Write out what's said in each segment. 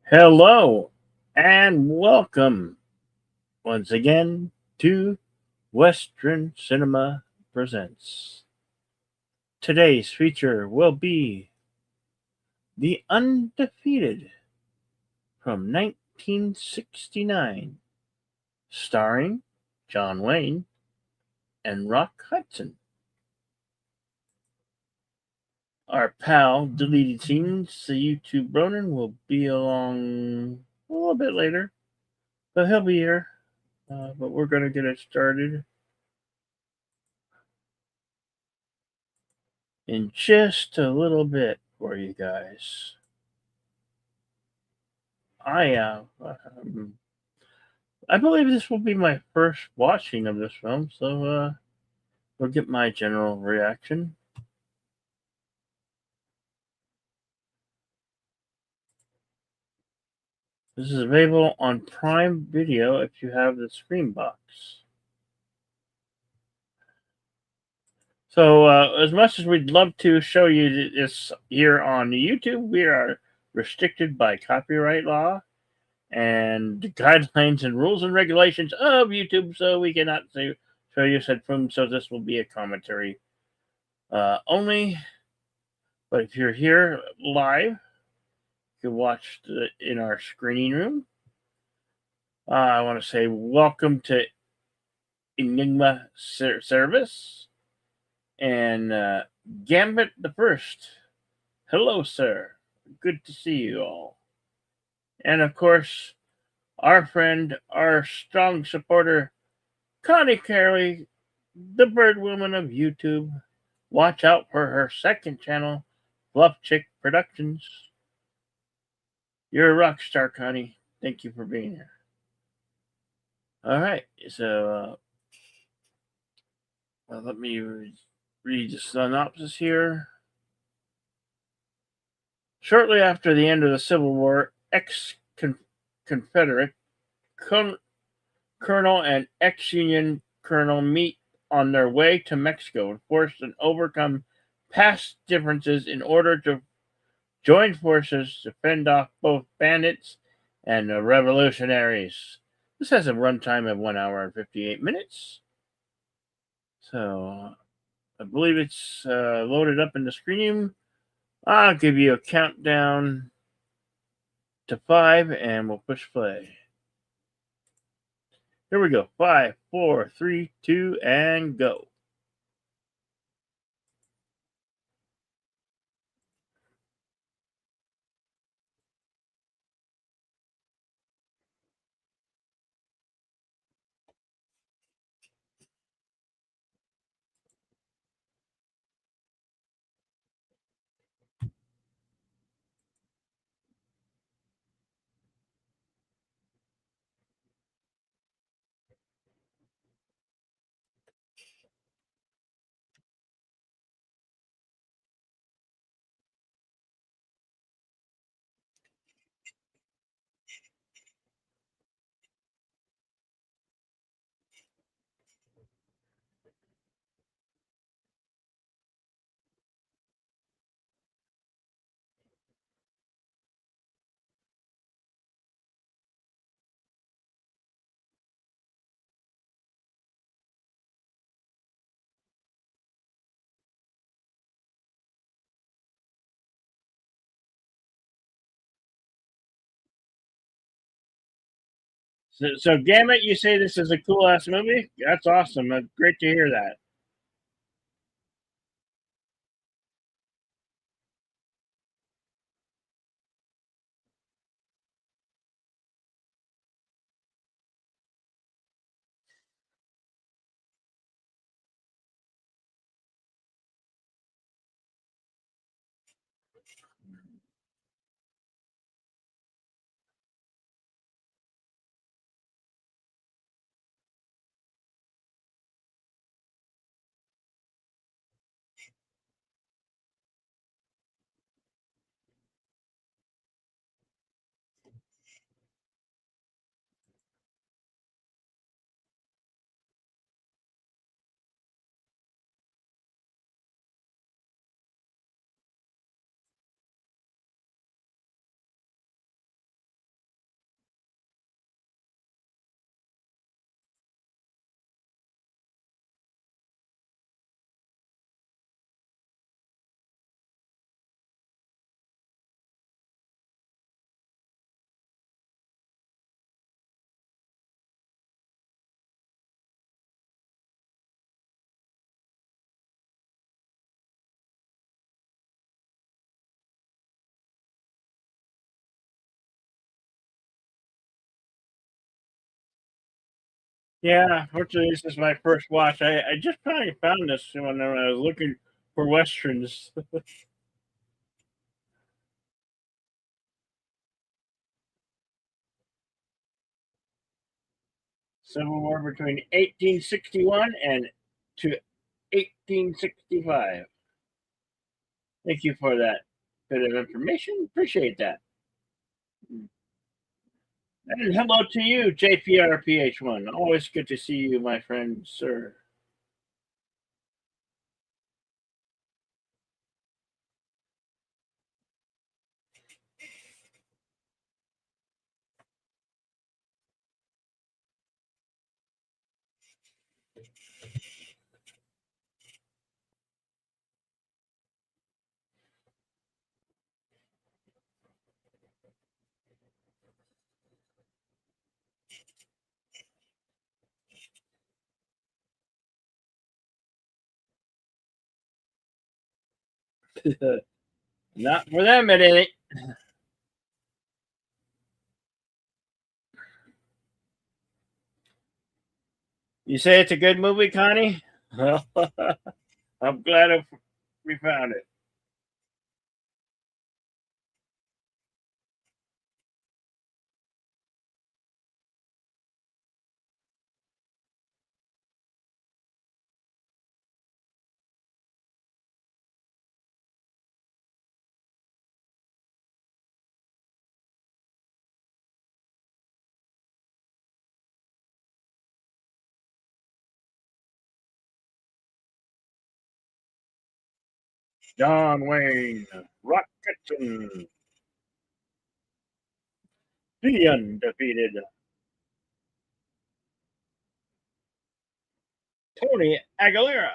Hello and welcome once again to Western Cinema Presents. Today's feature will be The Undefeated from 1969, starring John Wayne and Rock Hudson. Our pal, Deleted Scenes, the YouTube Ronin, will be along a little bit later, but he'll be here. But we're going to get it started in just a little bit for you guys. I I believe this will be my first watching of this film, so we'll get my general reaction. This is available on Prime Video if you have the Screen Box. So, as much as we'd love to show you this here on YouTube, we are restricted by copyright law and the guidelines and rules and regulations of YouTube, so we cannot show you said film. So this will be a commentary only. But if you're here live, you can watch in our screening room. I want to say welcome to Enigma Service and Gambit the First. Hello, sir. Good to see you all. And of course, our friend, our strong supporter, Connie Carey, the bird woman of YouTube. Watch out for her second channel, Fluff Chick Productions. You're a rock star, Connie. Thank you for being here. All right, so let me read the synopsis here. Shortly after the end of the Civil War, ex-Confederate colonel and ex-Union colonel meet on their way to Mexico and force and overcome past differences in order to join forces to fend off both bandits and the revolutionaries. This has a runtime of 1 hour and 58 minutes. So I believe it's loaded up in the screen room. I'll give you a countdown to 5 and we'll push play. Here we go. 5, 4, 3, 2, and go. So Gamut, you say this is a cool ass movie? That's awesome. That's great to hear that. Yeah, fortunately, this is my first watch. I just probably found this when I was looking for westerns. Civil War between 1861 and to 1865. Thank you for that bit of information. Appreciate that. And hello to you, JPRPH1. Always good to see you, my friend, sir. Not for them, it ain't. You say it's a good movie, Connie? Well, I'm glad we found it. John Wayne, Rock Kitchen, the Undefeated, Tony Aguilera.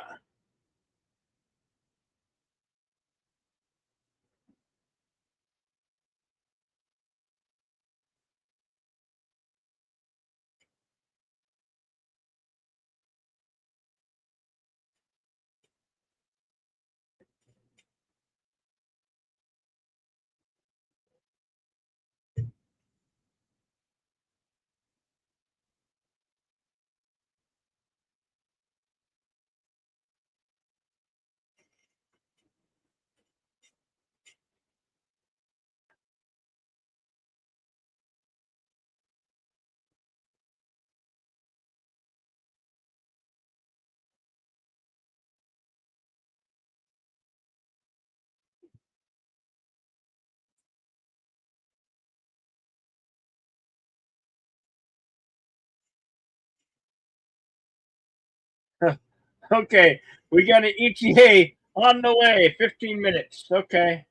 Okay, we got an ETA on the way. 15 minutes. Okay,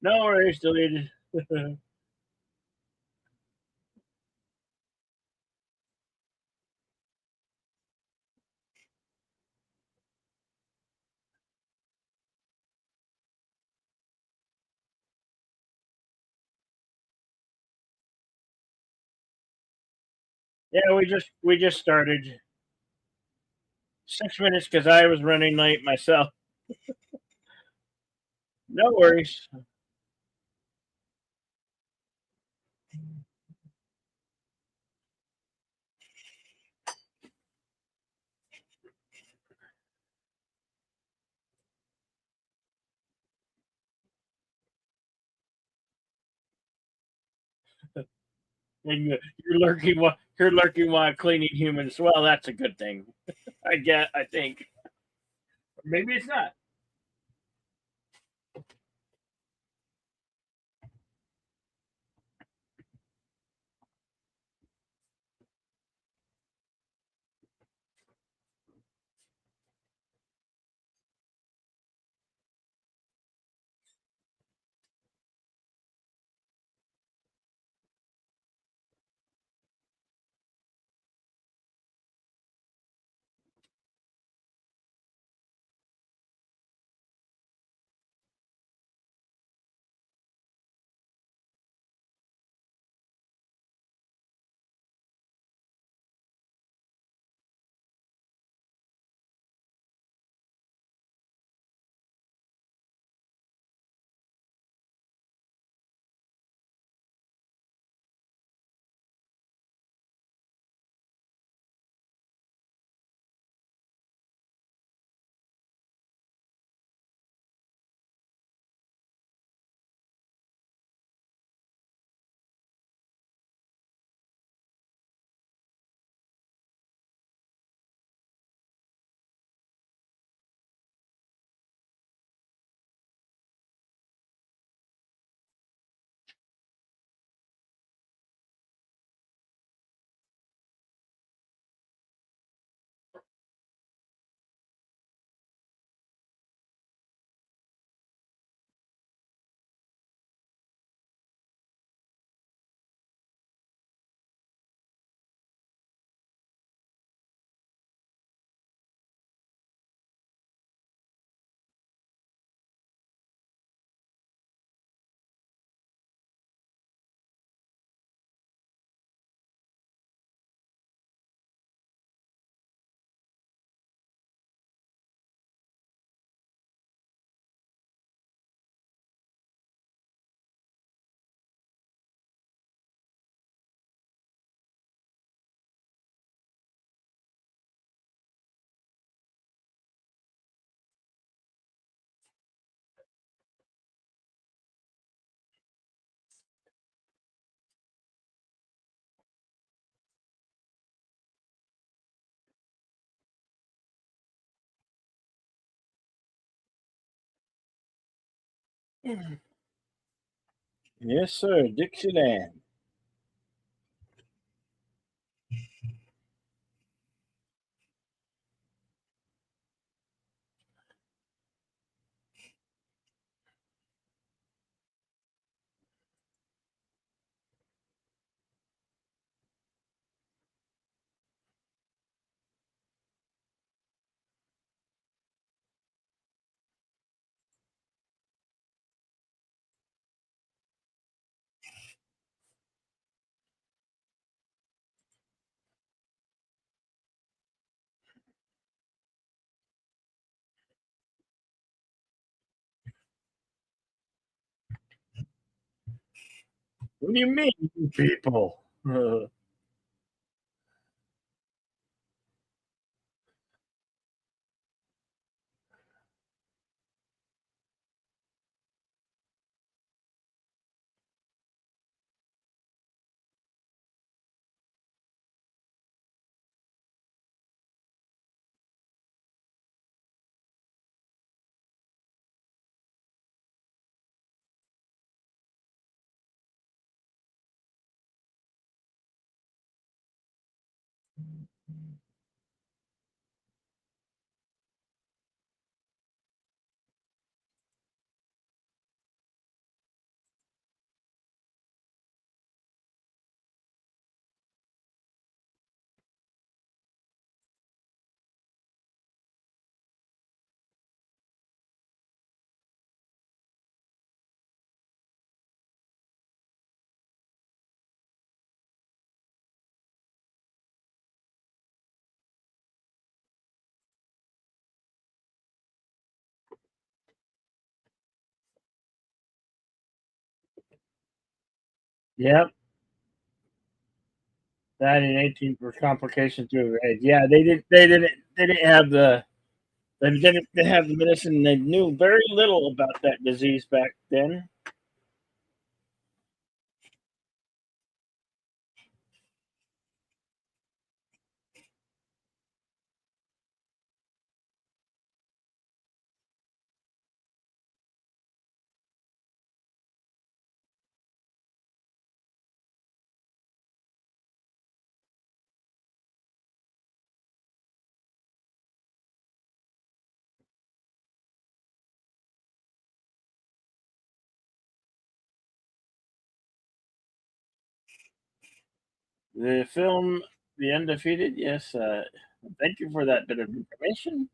no worries. Deleted. Yeah, we just started 6 minutes because I was running late myself. No worries. And you're lurking while cleaning humans. Well, that's a good thing. I get. I think maybe it's not. Yes, sir. Dixieland. What do you mean, you people? Yep. That and 18 for complications due to age. Yeah, they didn't. They didn't. They didn't have the. They didn't have the medicine. They knew very little about that disease back then. The film, The Undefeated. Yes. Thank you for that bit of information.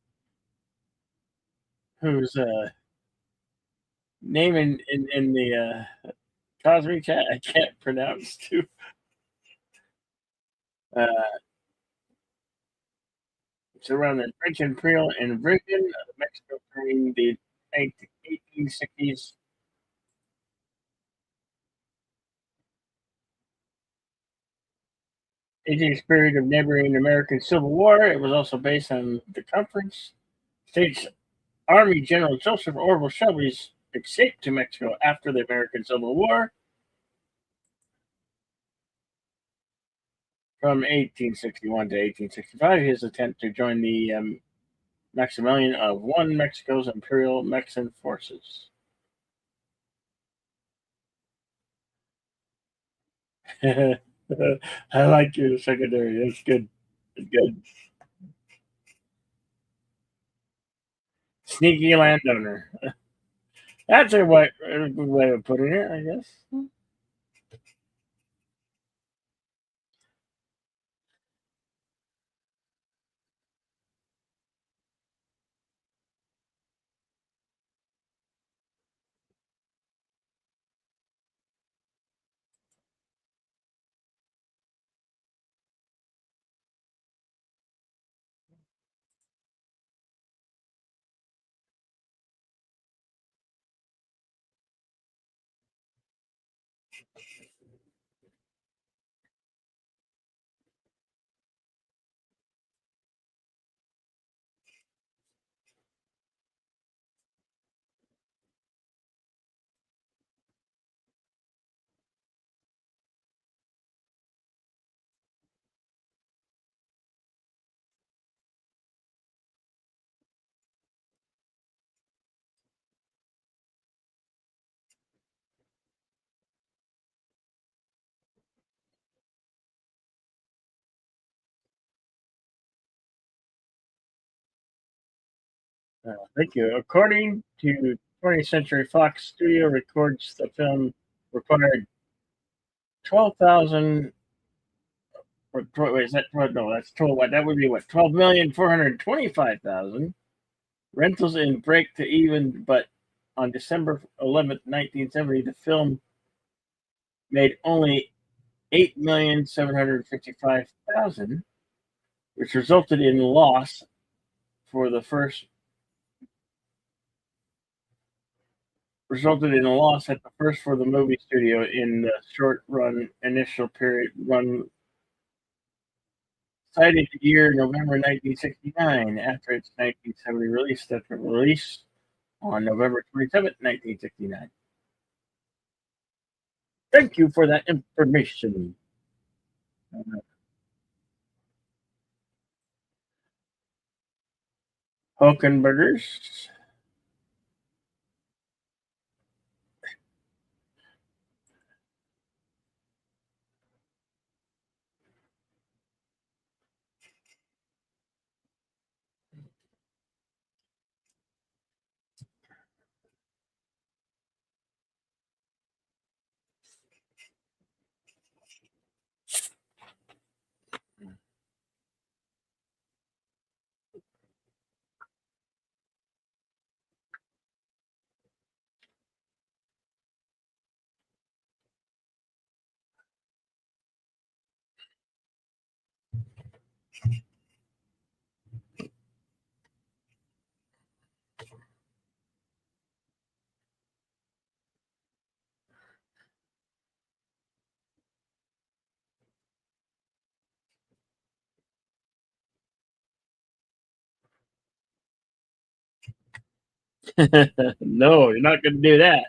Whose name in the Cosby chat I can't pronounce too. Uh, it's around the French Imperial invasion of Mexico during the 1860s. 18th period of neighboring American Civil War. It was also based on the conference. States Army General Joseph Orville Shelby's escape to Mexico after the American Civil War from 1861 to 1865. His attempt to join the Maximilian of one Mexico's Imperial Mexican forces. I like your secondary. That's good. That's good. Sneaky landowner. That's a good way of putting it, I guess. Thank you. According to 20th Century Fox, studio records the film required 12,000. Wait, is that 12? No, that's 12. What that would be? What 12,425,000 rentals in break to even. But on December 11th, 1970, the film made only 8,755,000, which for the first resulted in a loss at the first for the movie studio in the short run initial period run cited the year November 1969 after its 1970 release that released on November 27th, 1969. Thank you for that information. Hokenbergers. No, you're not going to do that.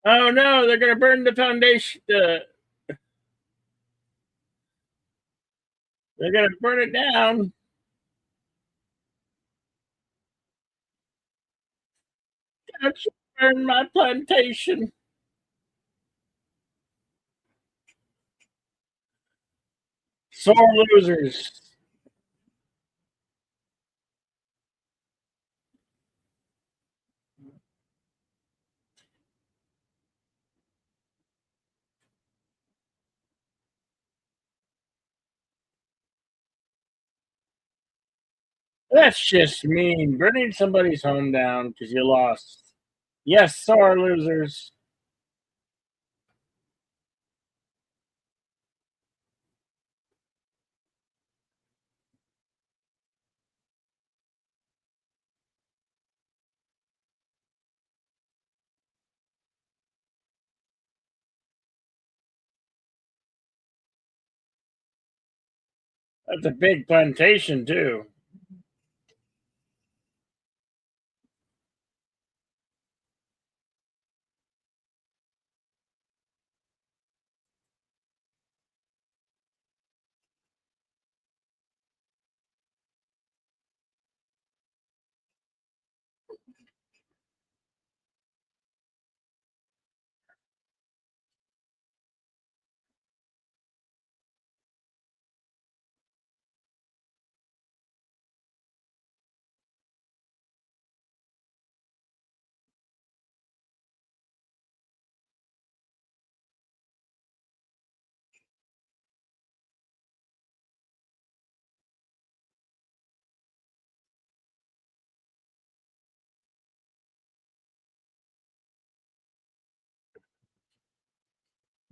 Oh no, they're going to burn the foundation. They're going to burn it down. Don't you burn my plantation. Sore losers. That's just mean. Burning somebody's home down because you lost. Yes, sore losers. That's a big plantation, too.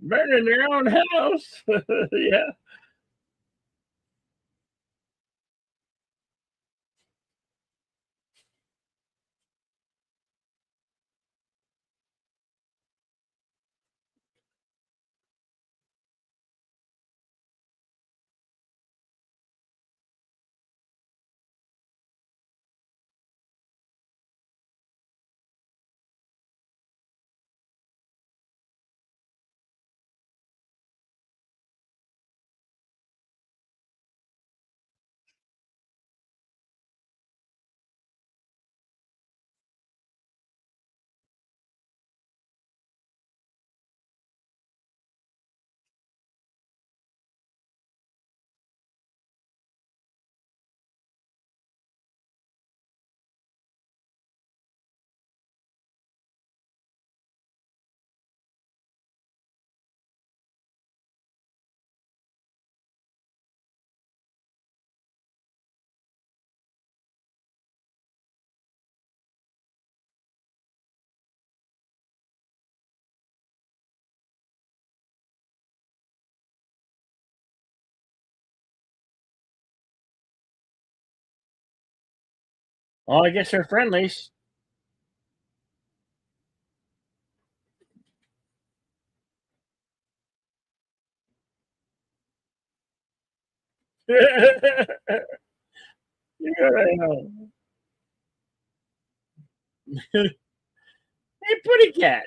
burning their own house. Yeah. Well, I guess they're friendlies. Yeah, I know. Hey, pretty cat.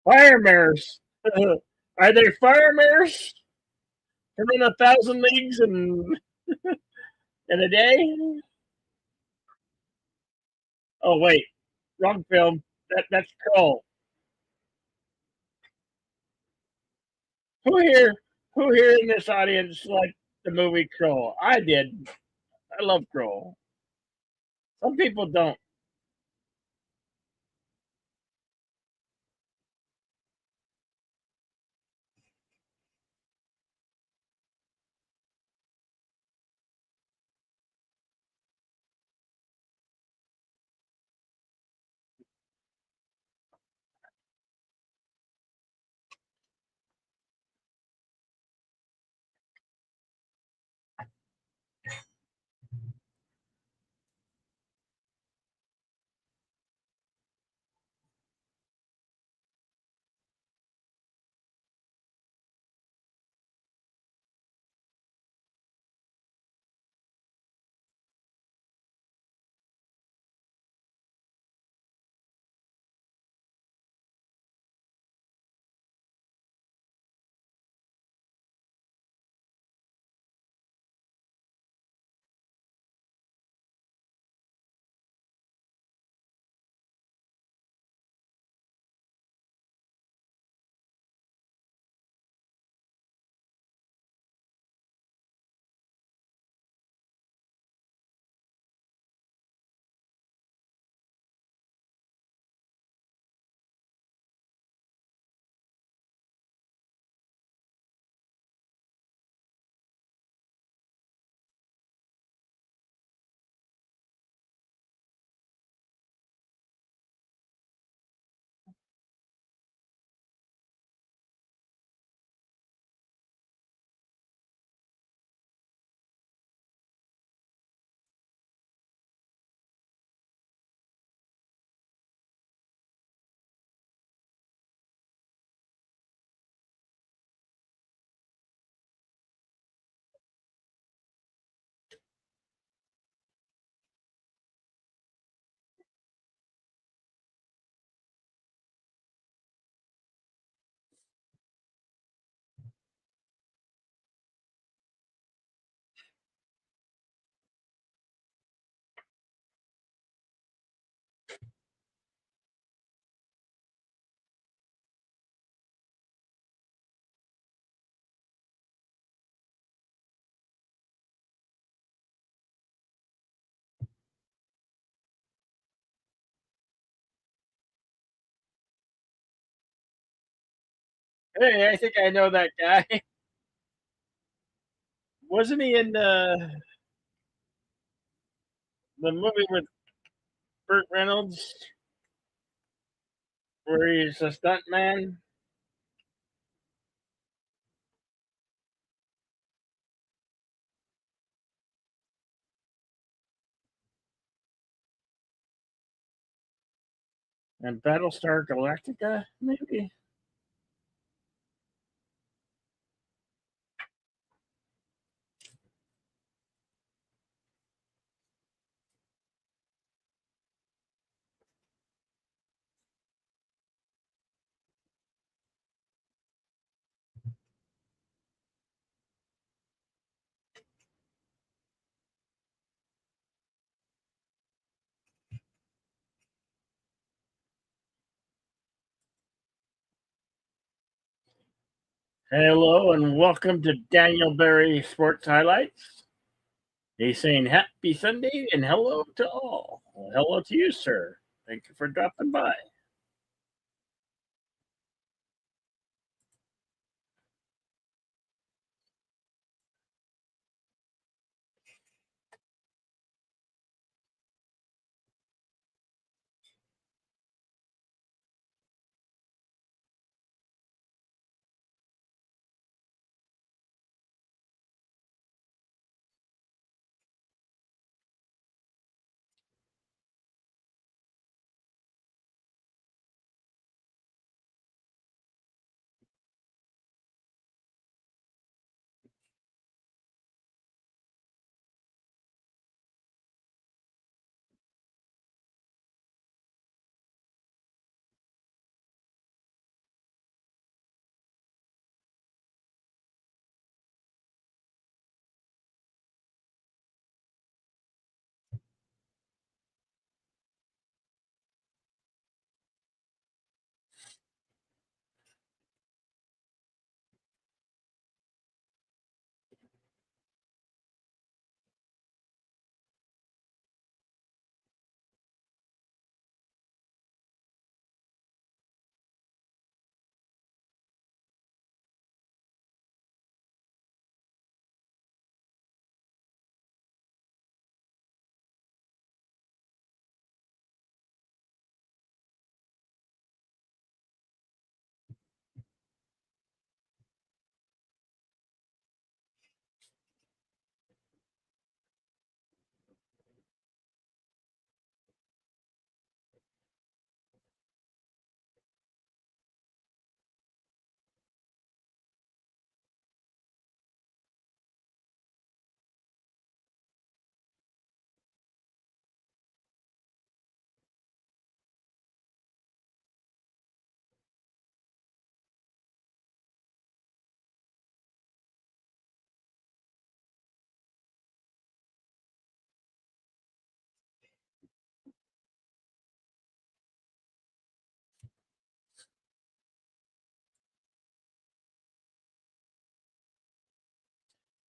Fire mares. Are they fire mares? Running 1,000 leagues in a day? Oh wait, wrong film. That's Troll. Who here? Who here in this audience liked the movie Troll? I did. I love Troll. Some people don't. Hey, I think I know that guy. Wasn't he in the movie with Burt Reynolds where he's a stunt man? And Battlestar Galactica, maybe? Hello and welcome to Daniel Berry Sports Highlights. He's saying happy Sunday and hello to all. Well, hello to you, sir. Thank you for dropping by.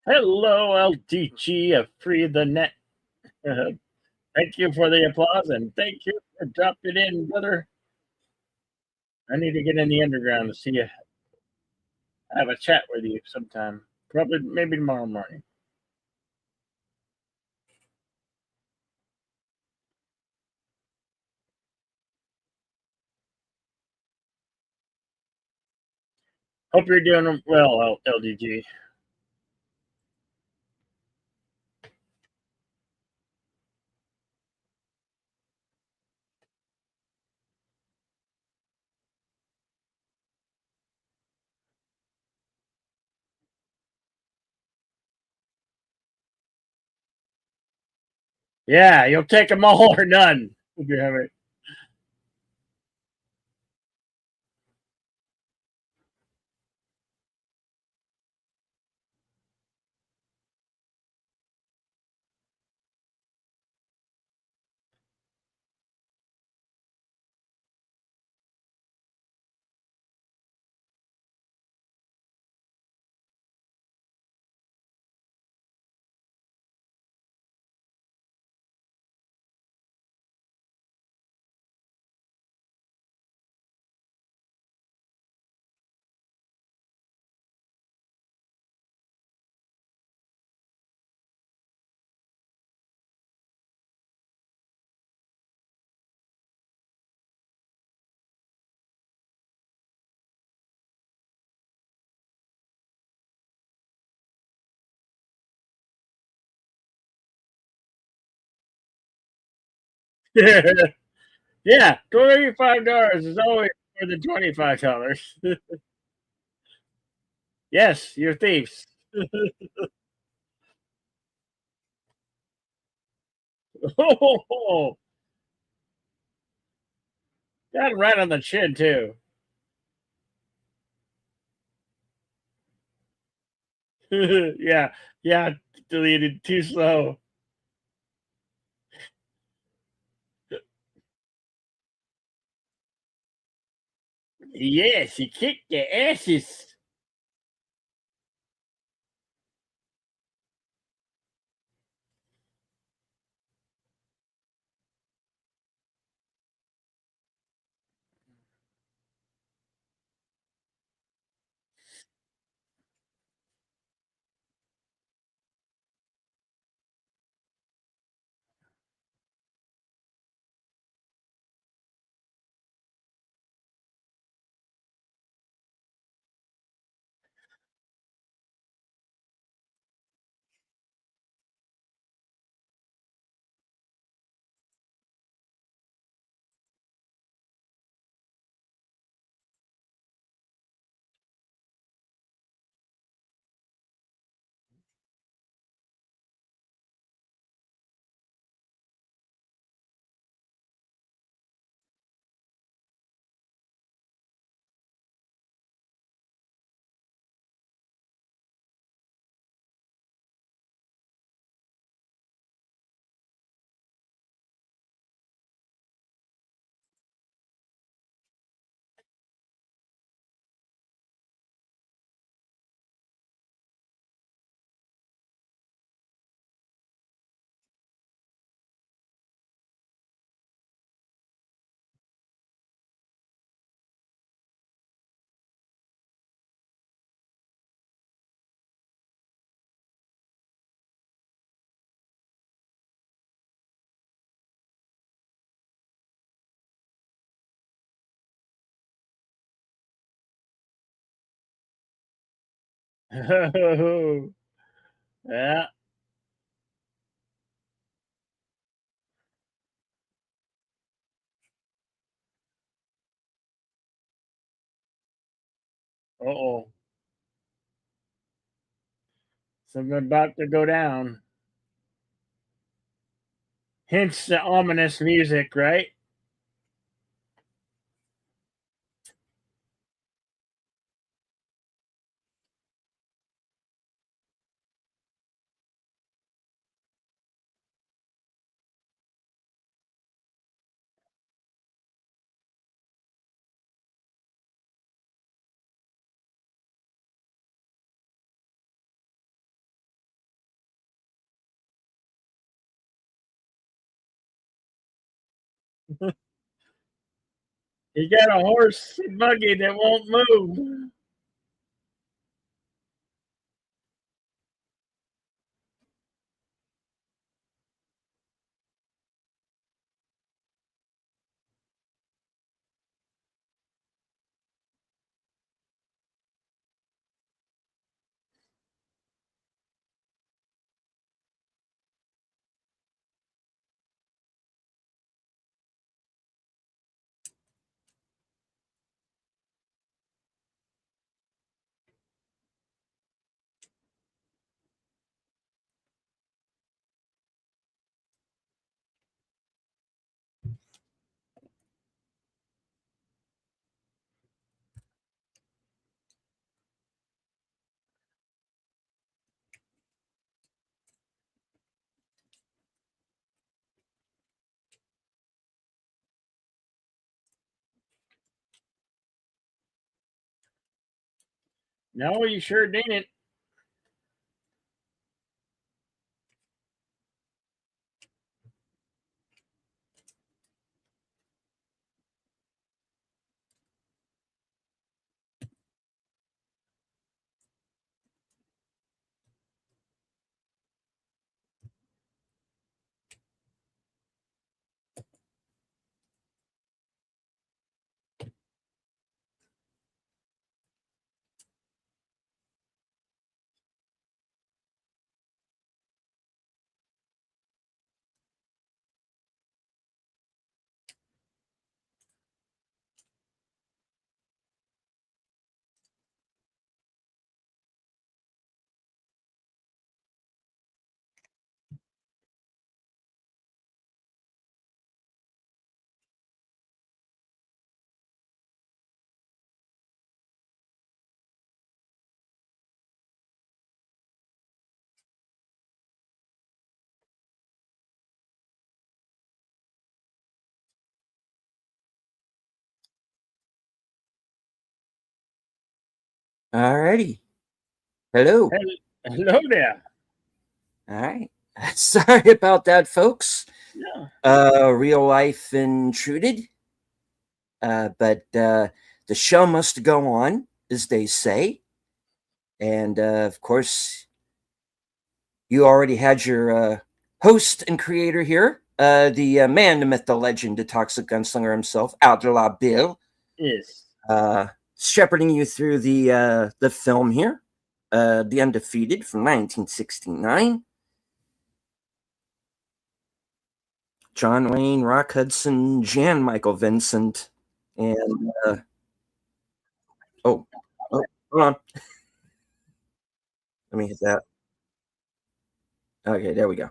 Hello, LDG of Free the Net. Thank you for the applause and thank you for dropping in, brother. I need to get in the underground to see you, have a chat with you sometime. Probably, maybe tomorrow morning. Hope you're doing well, LDG. Yeah, you'll take them all or none. If you have it. Yeah, $25 is always more than $25. Yes, you're thieves. Oh, got it right on the chin too. Yeah, yeah, deleted too slow. Yes, you kicked their asses. Oh, yeah. Uh-oh. Something about to go down. Hence the ominous music, right? You got a horse and buggy that won't move. No, you sure didn't. Alrighty. Hello. Hello there. All right. Sorry about that, folks. Yeah. Real life intruded. But the show must go on, as they say. And of course, you already had your host and creator here, the man, the myth, the legend, the toxic gunslinger himself, Abdullah Bill, Yes. shepherding you through the film here, The Undefeated from 1969. John Wayne, Rock Hudson, Jan Michael Vincent, and oh, oh, hold on, let me hit that. Okay, there we go.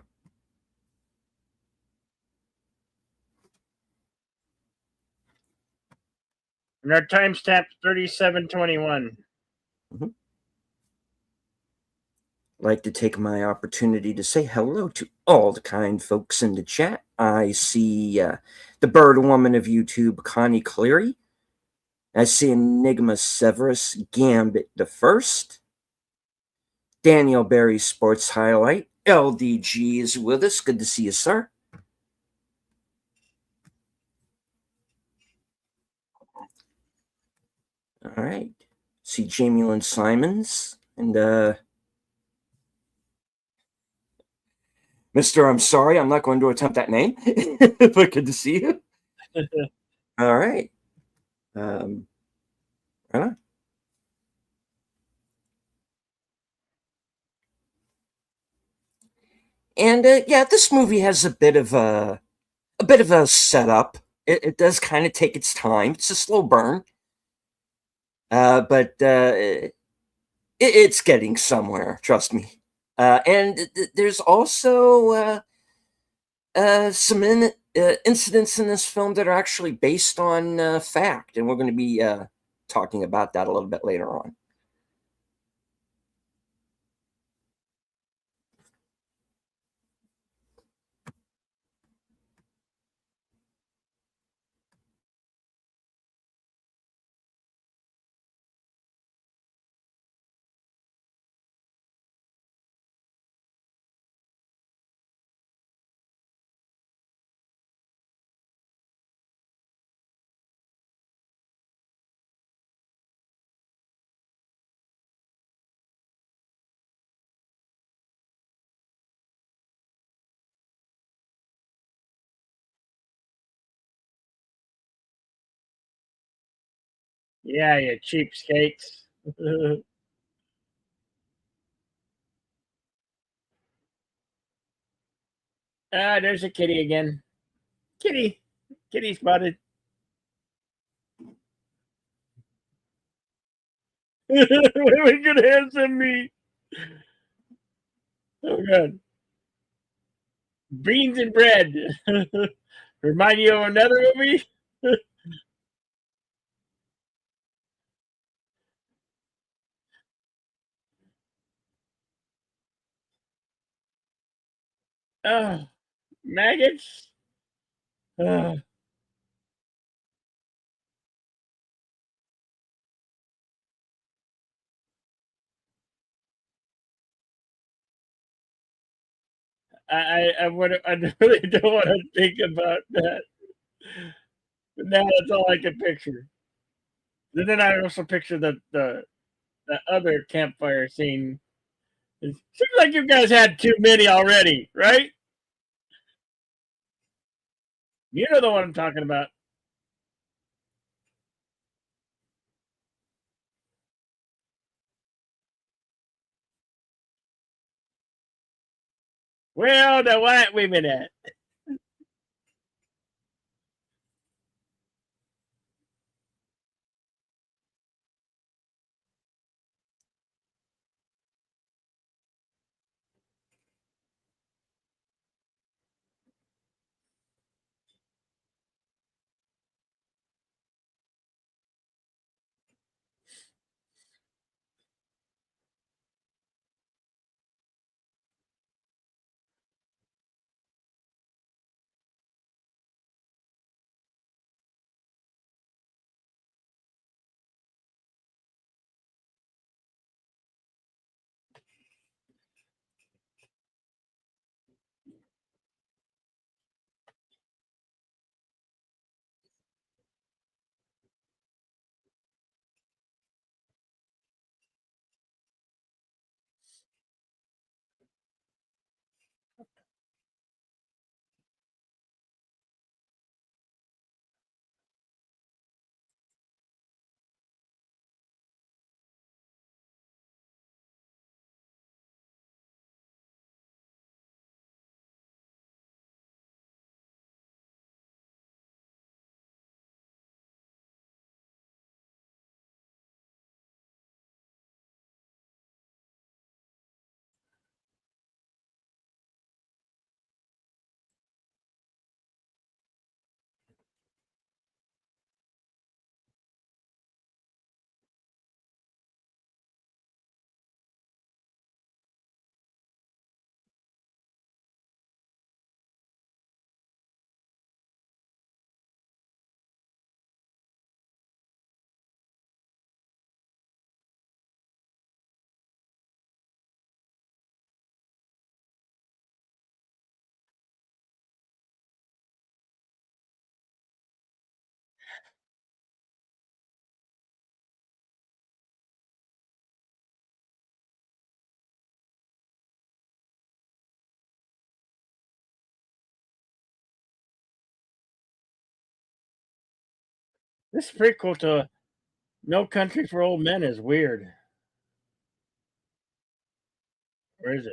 And our timestamp 3721. Mhm. I'd like to take my opportunity to say hello to all the kind folks in the chat. I see the bird woman of YouTube, Connie Cleary. I see Enigma Severus Gambit the First. Daniel Barry Sports Highlight. LDG is with us. Good to see you, sir. All right. See Jamie Lynn Simons and Mr. I'm sorry, I'm not going to attempt that name, but good to see you. All right. Right on. And yeah, this movie has a bit of a setup. It does kind of take its time. It's a slow burn, but it's getting somewhere. Trust me. And there's also some incidents in this film that are actually based on fact, and we're going to be talking about that a little bit later on. Yeah, you cheapskates. There's a kitty again. Kitty. Kitty spotted. We could have some meat. Oh, God. Beans and bread. Remind you of another movie? Oh, maggots. Oh, I would. I really don't want to think about that. But now that's all I can picture. And then I also picture the other campfire scene. It seems like you guys had too many already, right? You know the one I'm talking about. Where the white women at? This prequel to No Country for Old Men is weird. Or is it?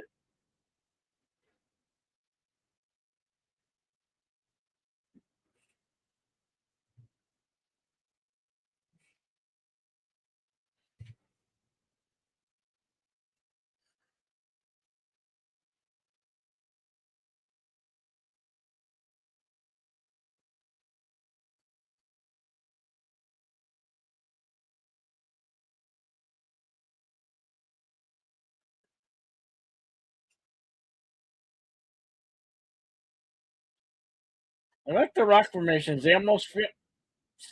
I like the rock formations. They almost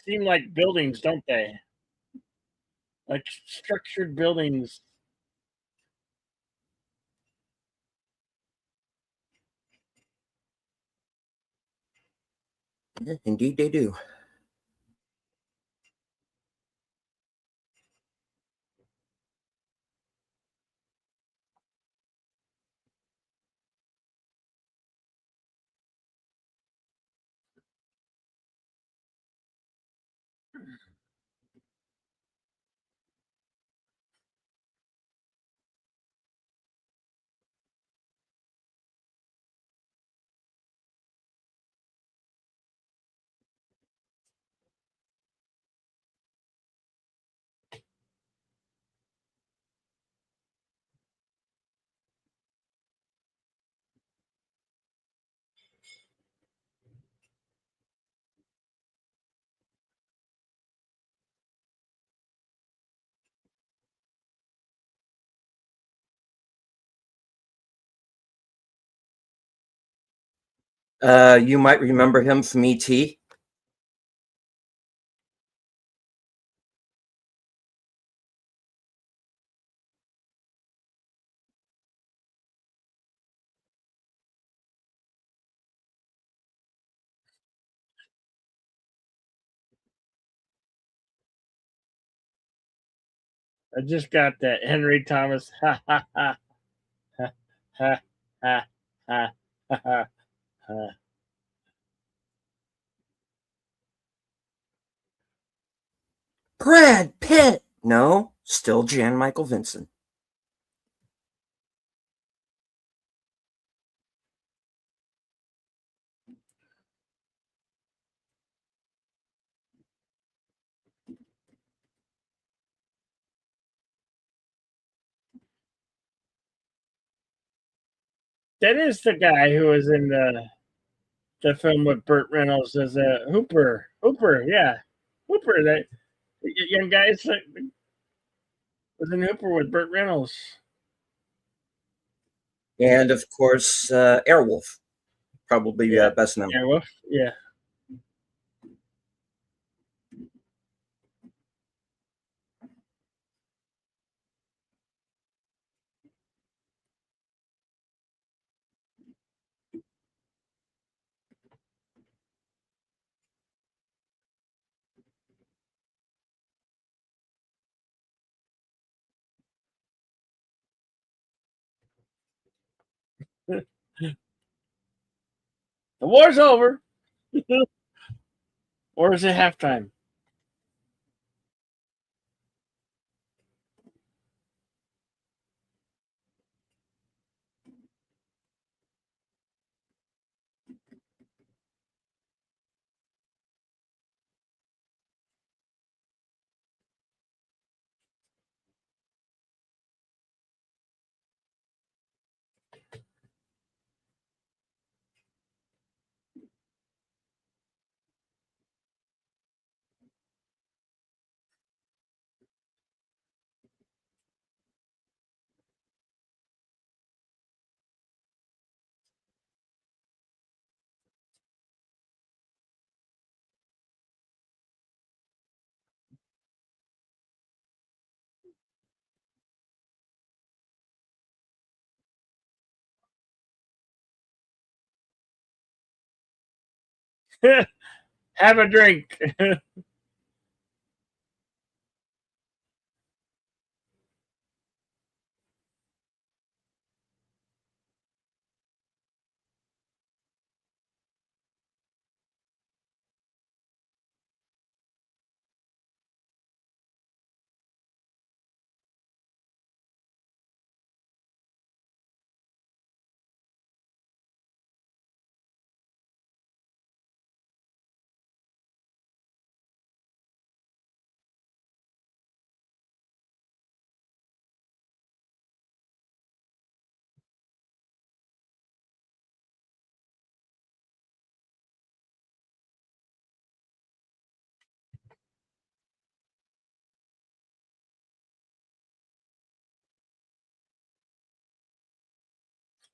seem like buildings, don't they? Like structured buildings. Yeah, indeed, they do. You might remember him from E.T. I just got that Henry Thomas. Ha ha ha ha ha ha ha ha ha. Brad Pitt. No, still Jan Michael Vincent. That is the guy who was in the film with Burt Reynolds as a Hooper. Hooper, yeah, Hooper. That young guy was in Hooper with Burt Reynolds. And of course, Airwolf, probably Yeah, best known. Airwolf. Yeah. The war's over. Or is it halftime? Have a drink.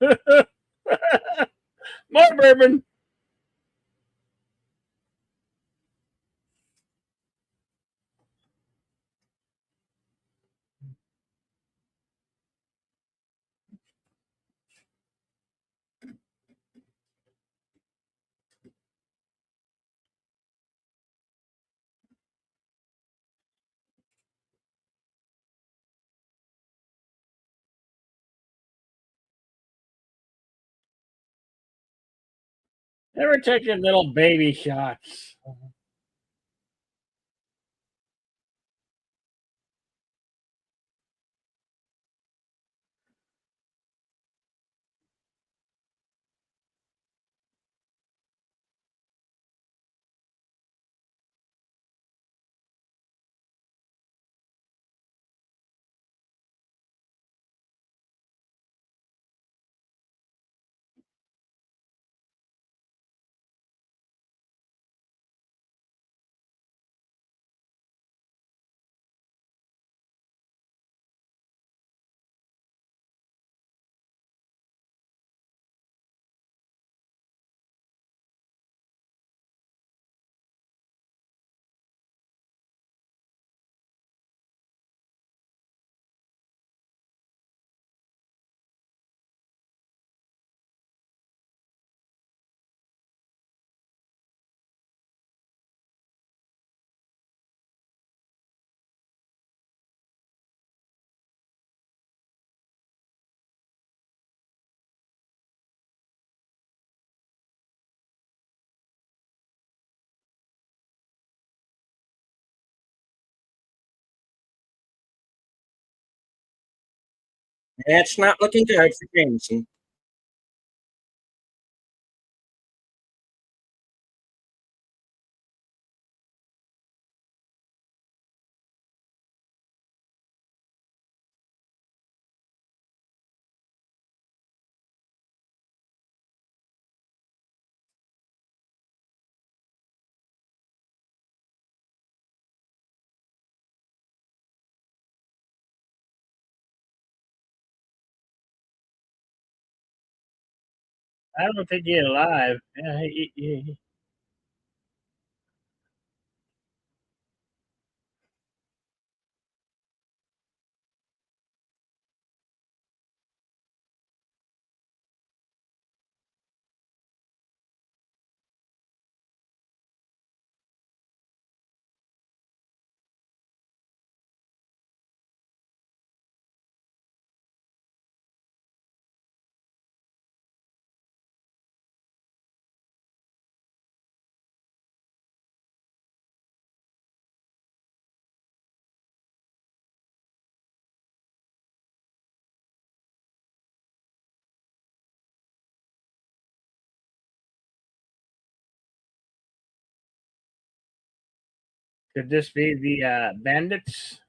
More bourbon. Never taking little baby shots. That's not looking good for Jameson. I don't think he's alive. Yeah, could this be the bandits?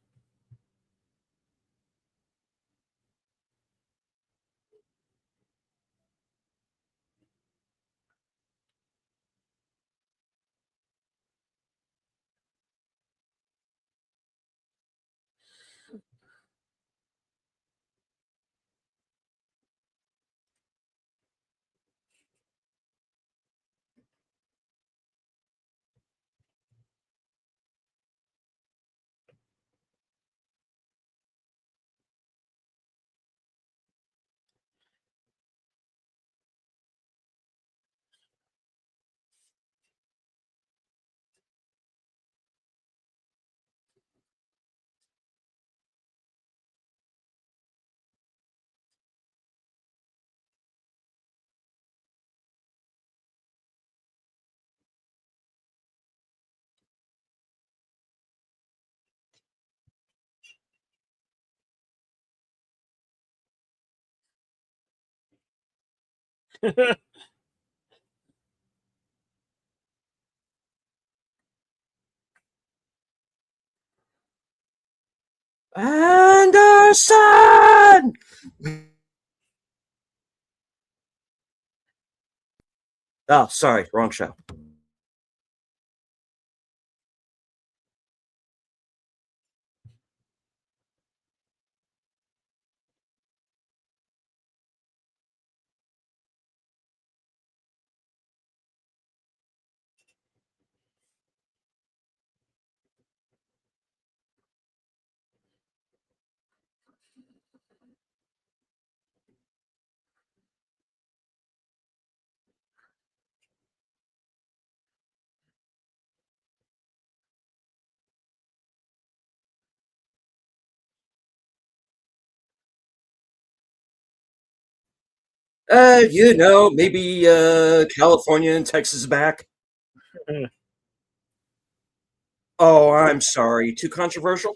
Anderson! Oh, sorry, wrong show. Maybe California and Texas back. Oh, I'm sorry. Too controversial?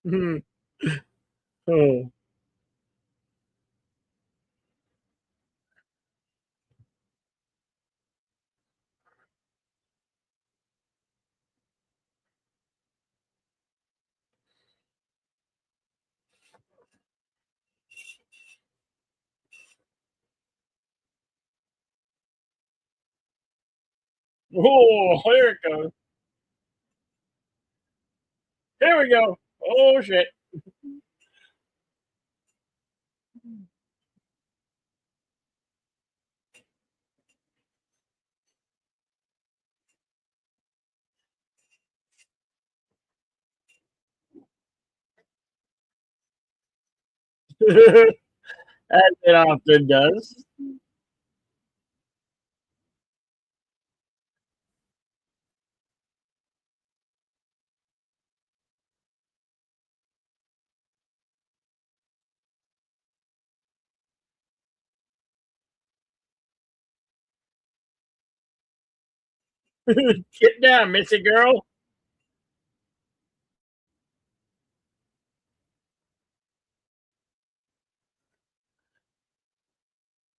Oh. Oh, here it goes. Here we go. Oh shit. As it often does. Get down, Missy girl.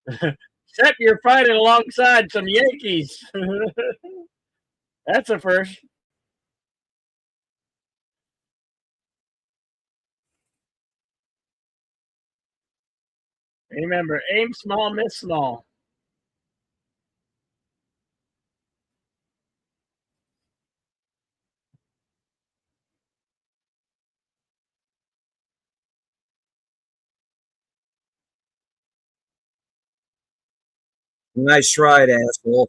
Except you're fighting alongside some Yankees. That's a first. Remember, aim small, miss small. Nice ride, asshole.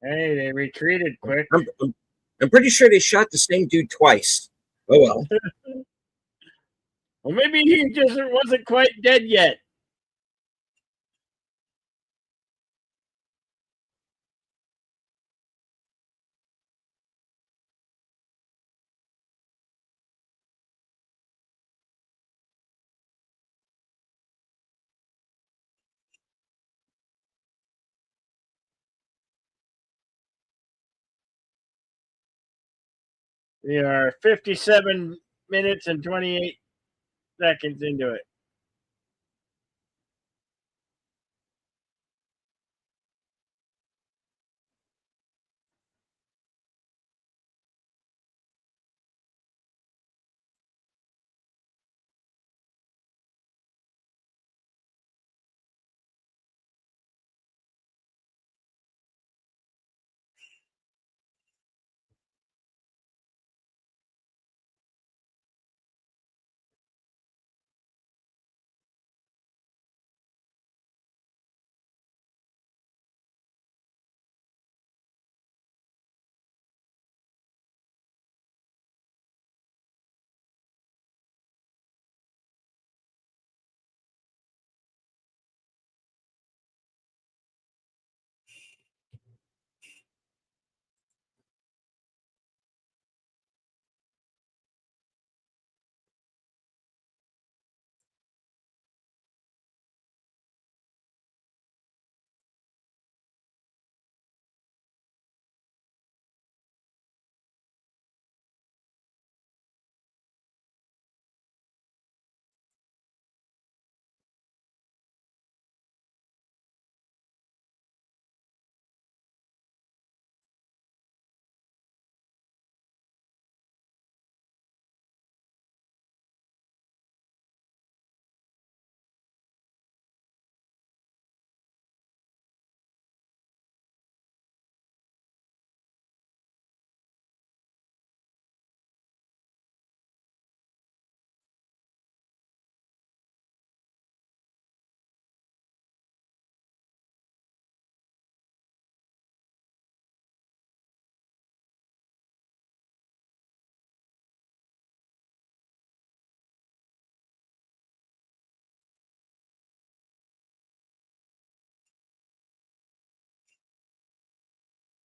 Hey, they retreated quick. I'm pretty sure they shot the same dude twice. Oh well. Well, maybe he just wasn't quite dead yet. We are 57 minutes and 28 seconds into it.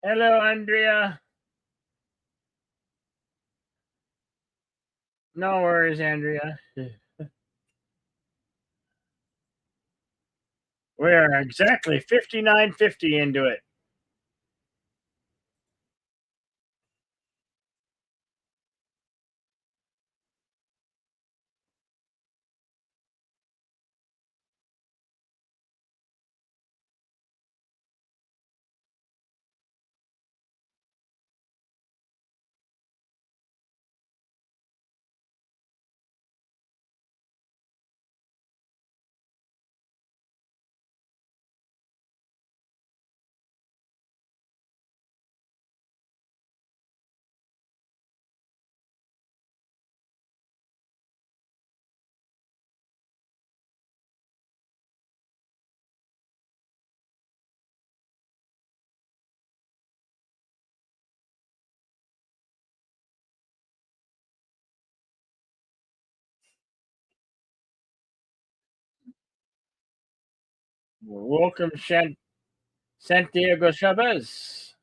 Hello, Andrea. No worries, Andrea. We're exactly 59.50 into it. Welcome, Santiago Chavez.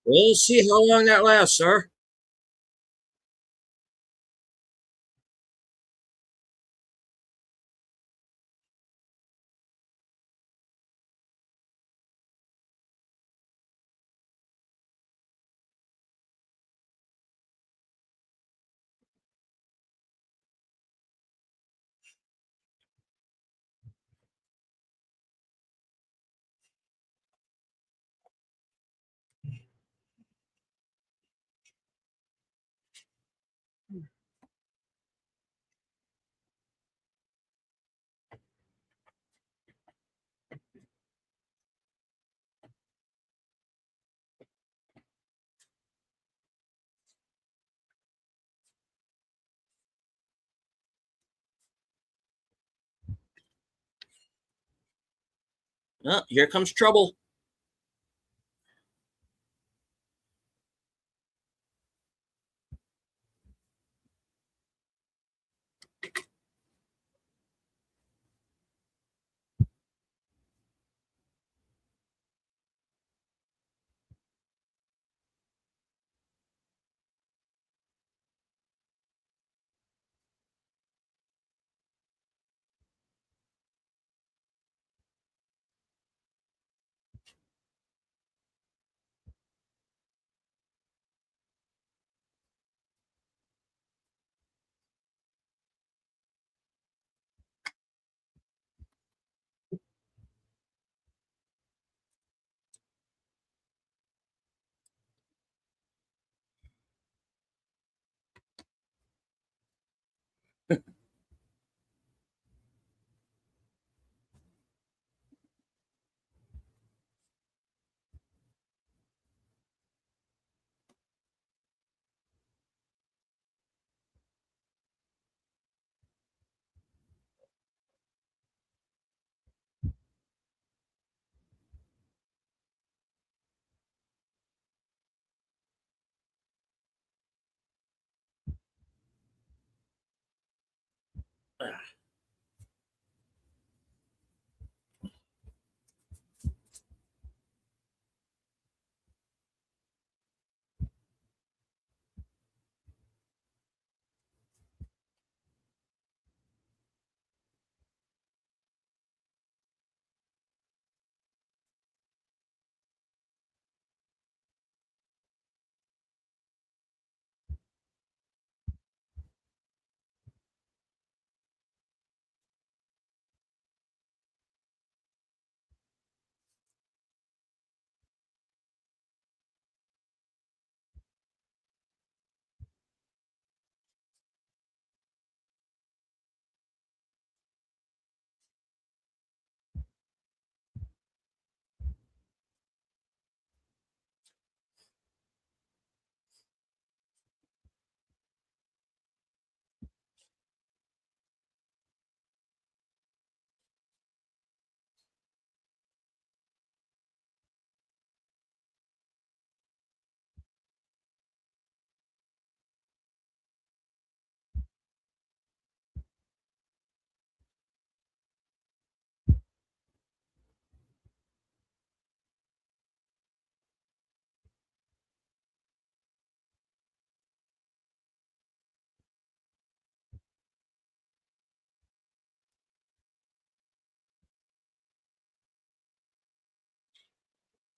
We'll see how long that lasts, sir. Oh, here comes trouble.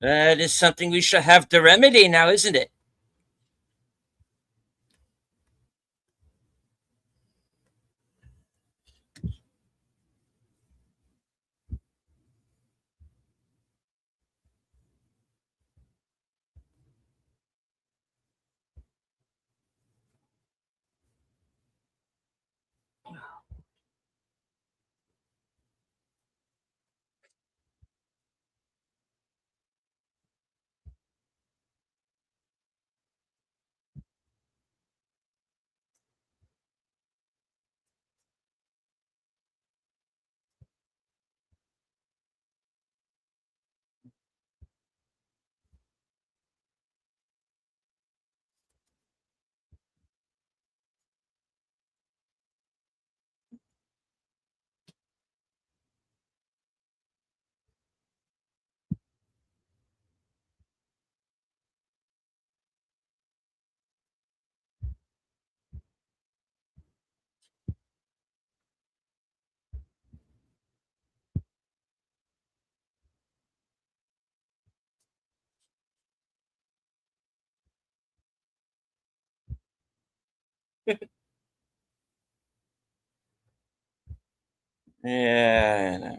That is something we shall have to remedy now, isn't it? Yeah.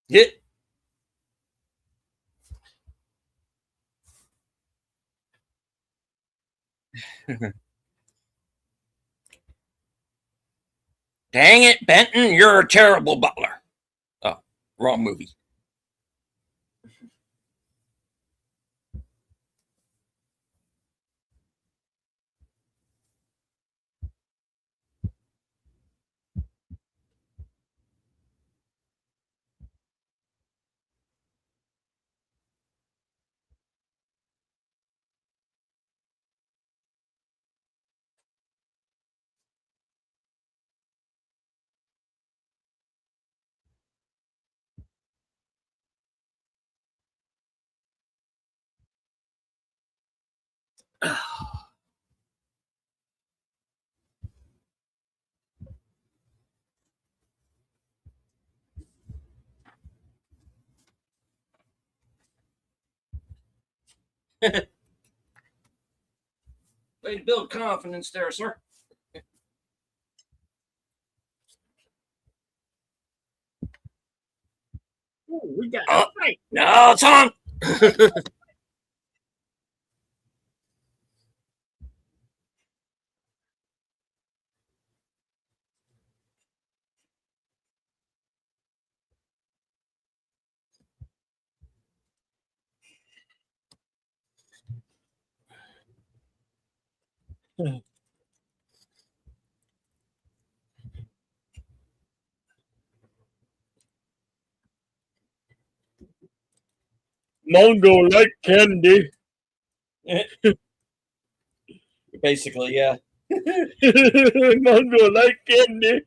Yeah. Dang it, Benton, you're a terrible butler. Oh, wrong movie. Way to build confidence there, sir. Ooh, we got Oh, no, it's on. Mondo like candy. Basically, yeah. Mondo like candy.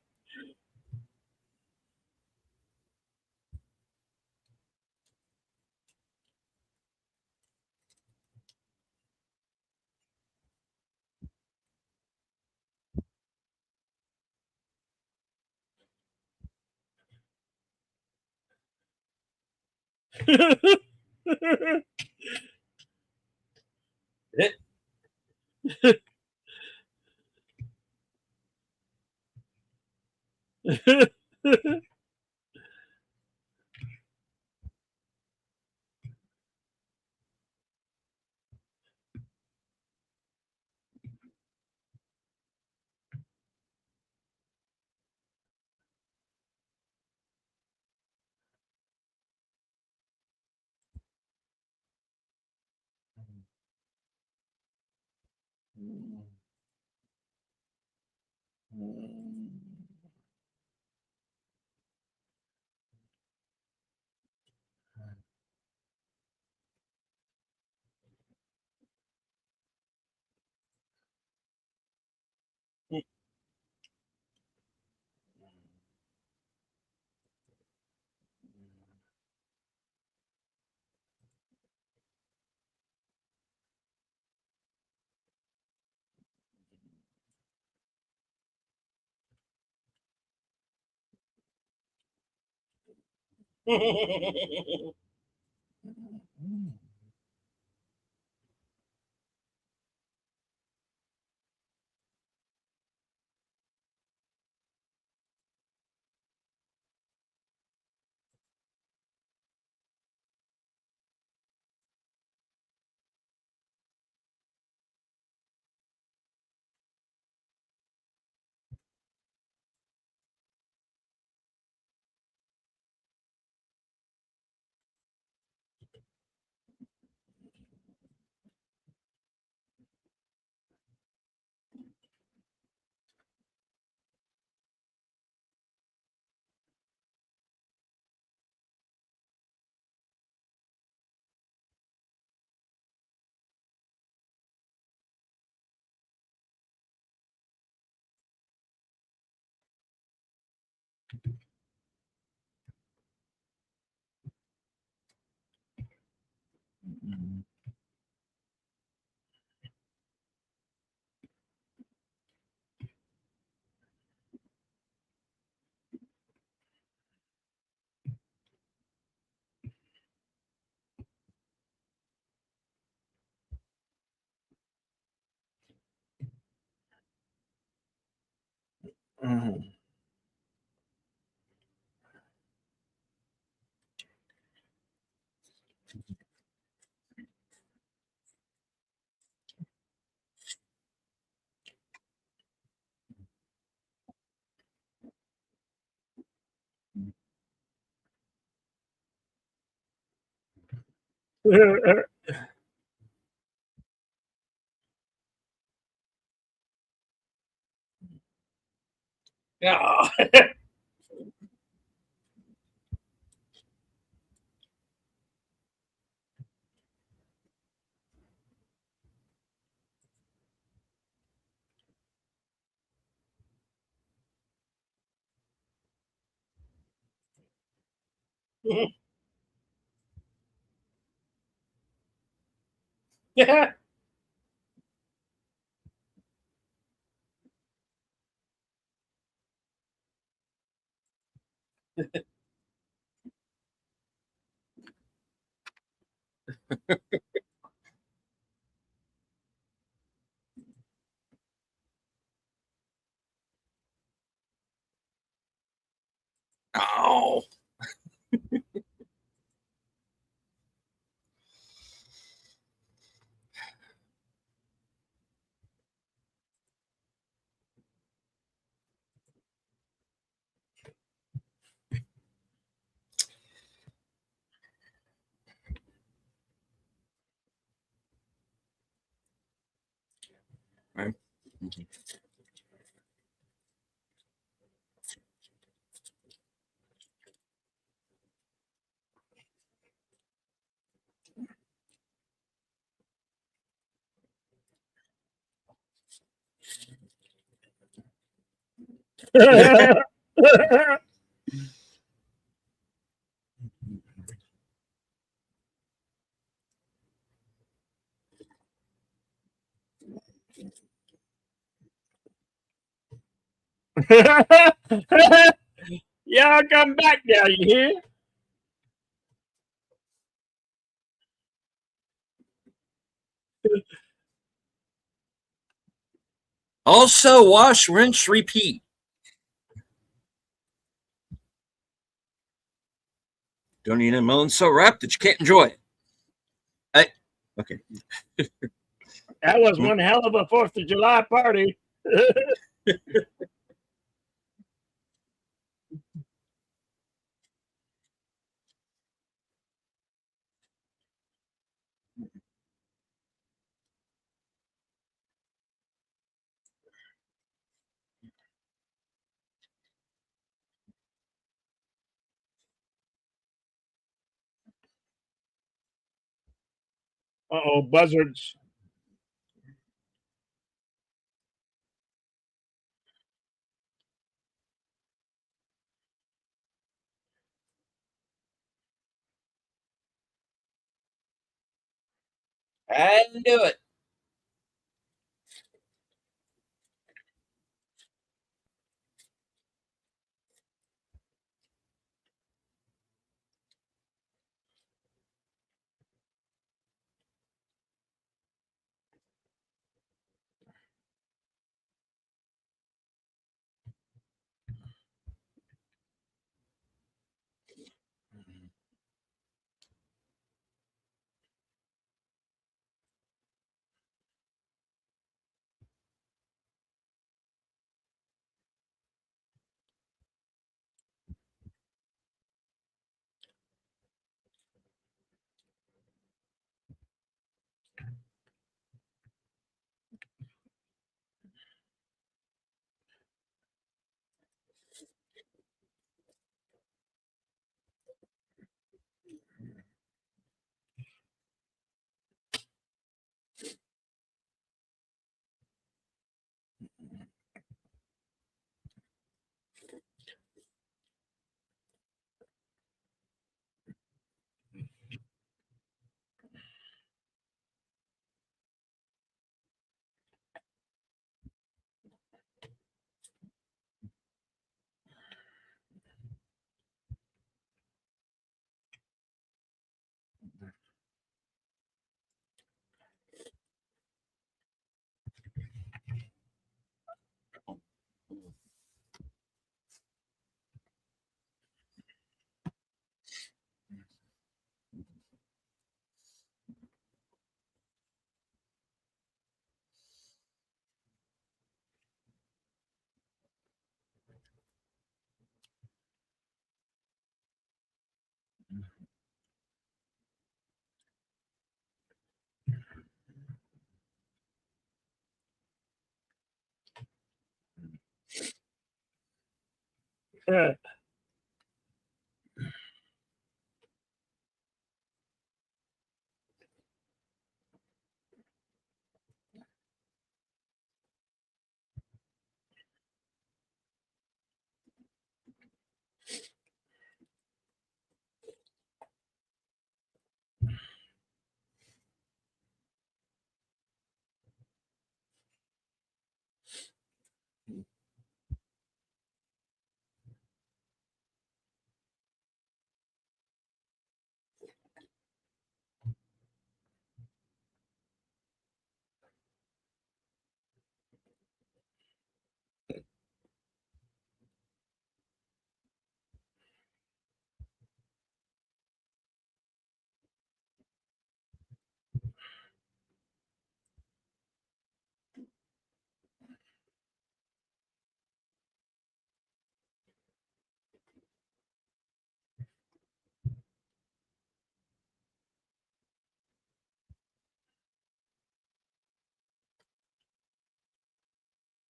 Yeah. Yeah. Oh. Right. Y'all come back now, you hear? Also, wash, rinse, repeat. Don't need a melon so wrapped that you can't enjoy it. Hey, okay. That was one hell of a 4th of July party. Uh-oh, buzzards. I didn't do it.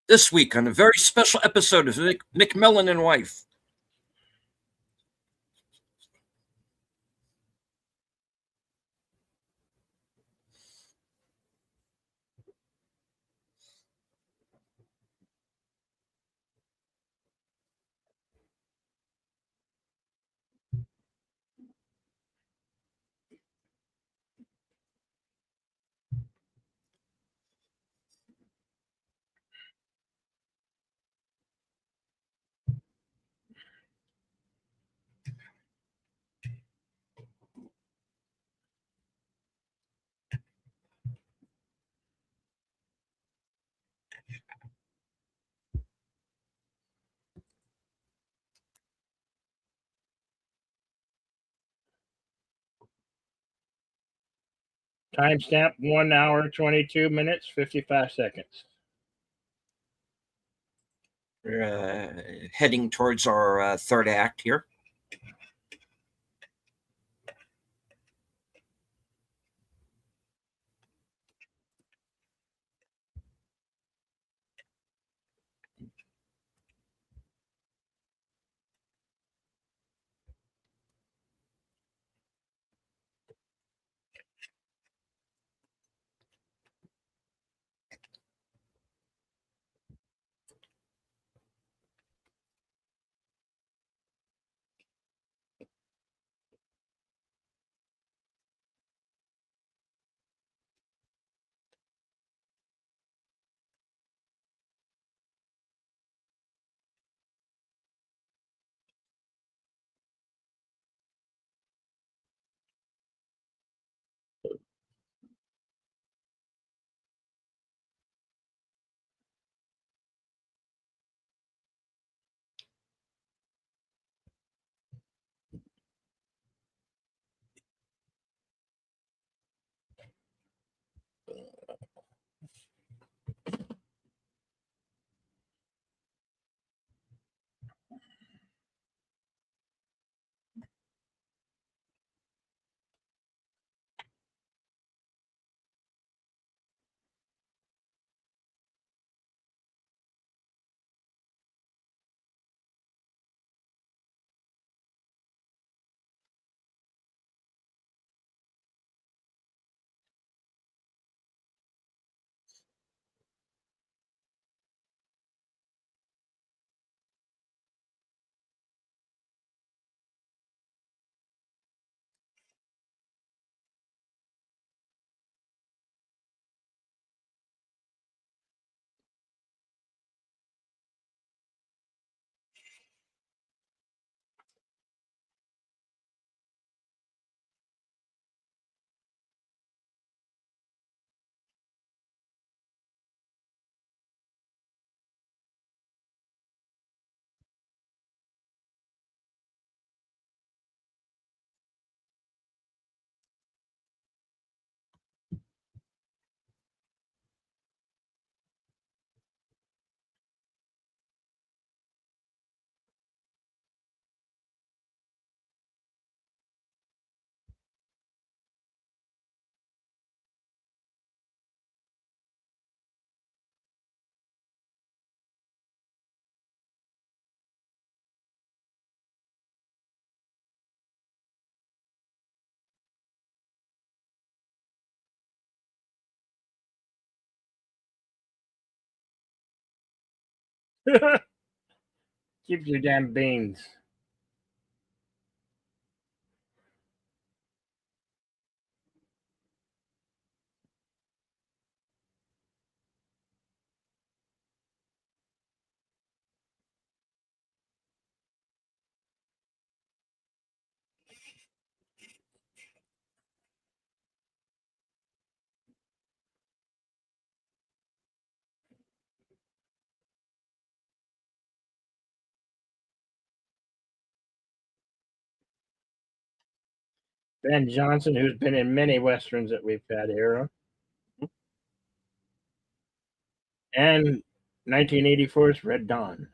This week on a very special episode of McMillan and Wife. Timestamp 1 hour, 22 minutes, 55 seconds. We're heading towards our third act here. Keep your damn beans. Ben Johnson, who's been in many westerns that we've had here, and 1984's Red Dawn.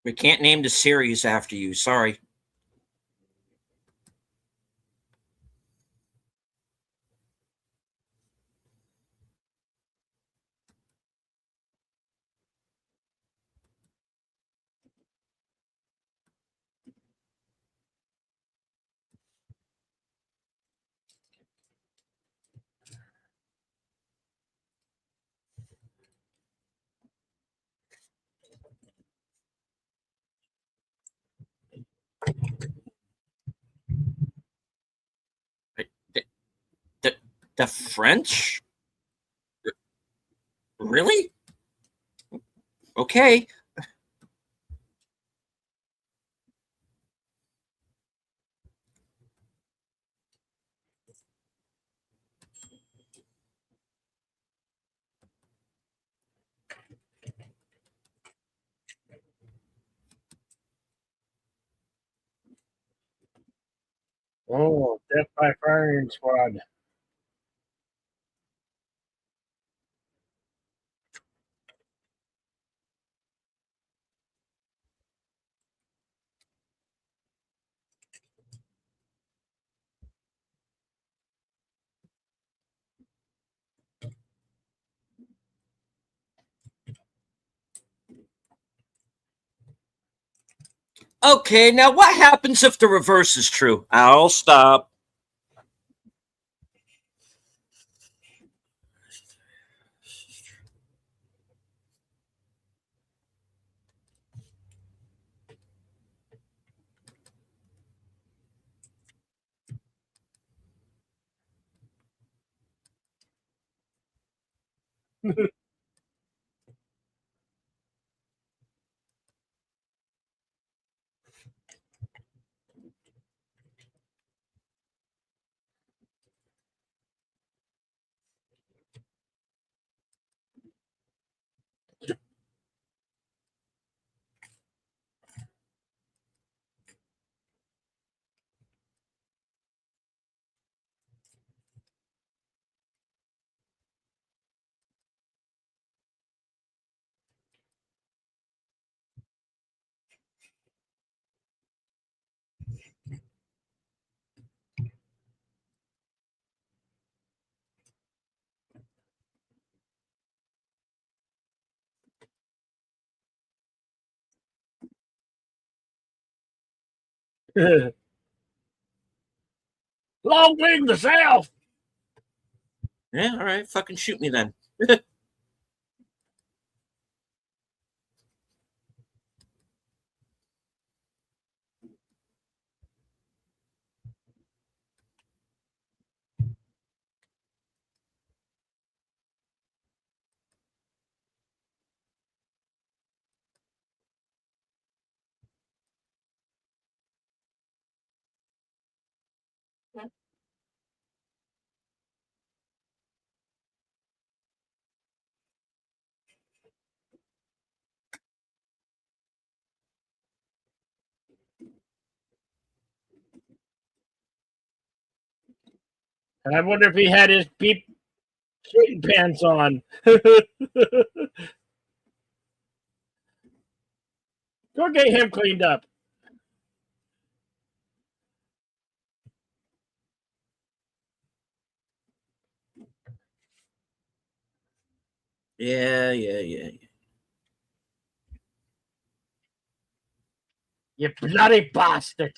We can't name the series after you. Sorry. The, the, the French? Really? Okay. Oh, Death by Firing Squad. Okay, now what happens if the reverse is true? I'll stop. Long wing the South. Yeah, all right. Fucking shoot me then. And I wonder if he had his peep shooting pants on. Go get him cleaned up. Yeah. You bloody bastard.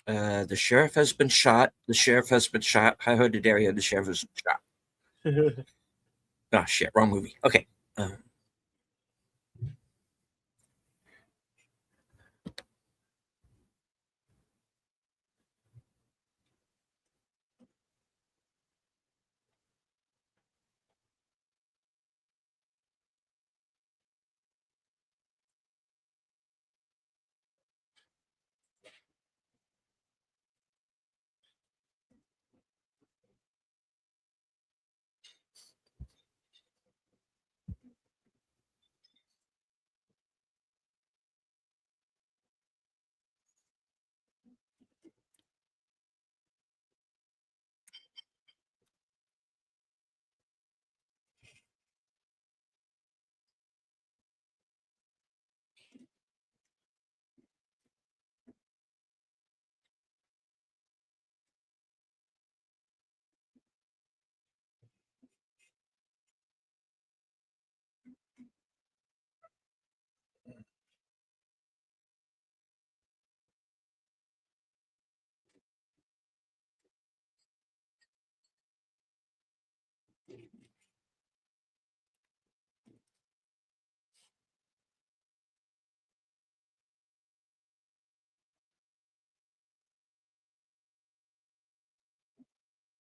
The sheriff has been shot. The sheriff has been shot. High hooded area. The sheriff has been shot. Oh shit! Wrong movie. Okay.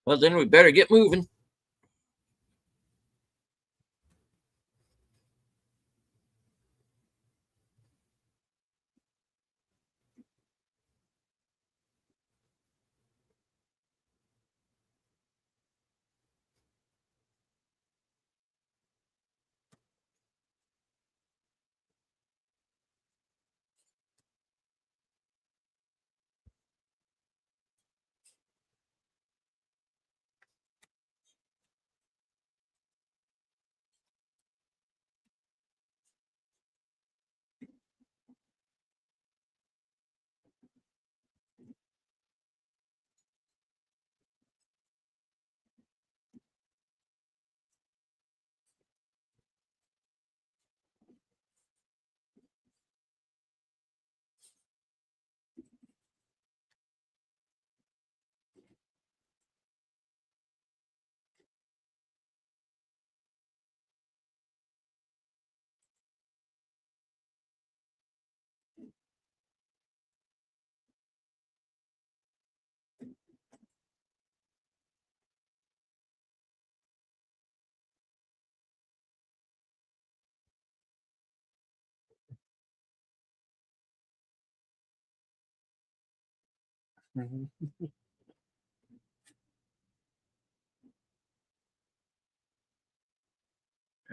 Well, then we better get moving.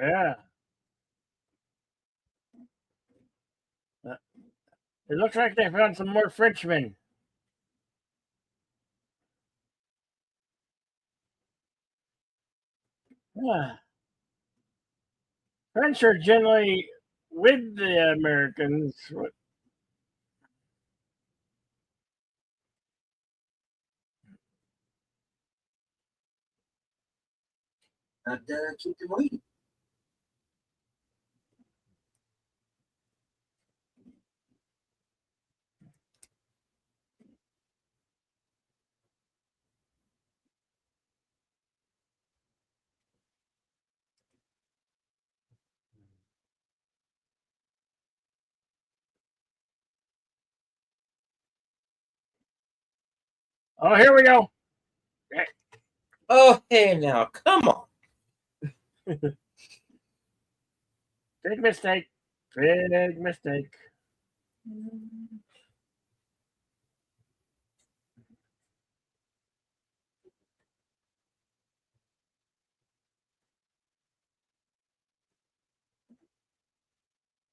Yeah. Uh, It looks like they found some more Frenchmen. Yeah. French are generally with the Americans. I'd keep them waiting. Oh, here we go. Oh, hey now, come on. Big mistake. Big mistake.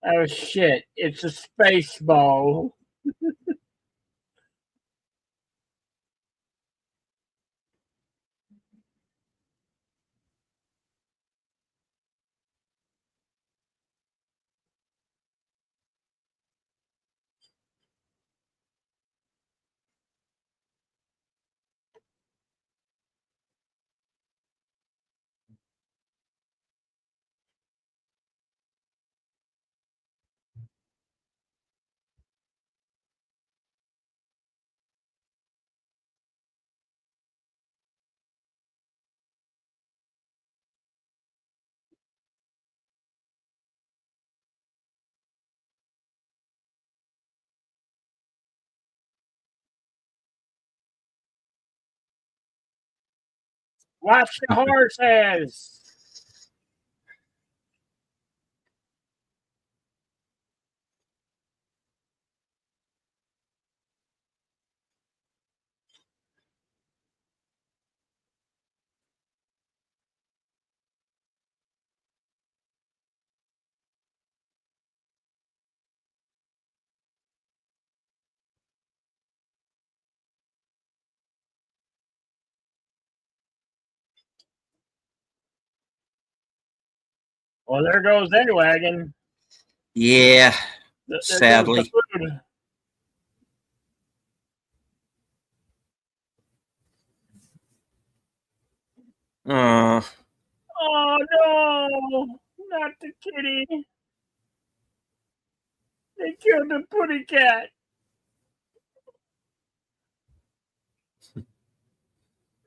Oh shit! It's a space ball. Watch the horses. Well, there goes their wagon. Yeah, There goes the sadly. food. Uh, Oh no! Not the kitty. They killed the putty cat.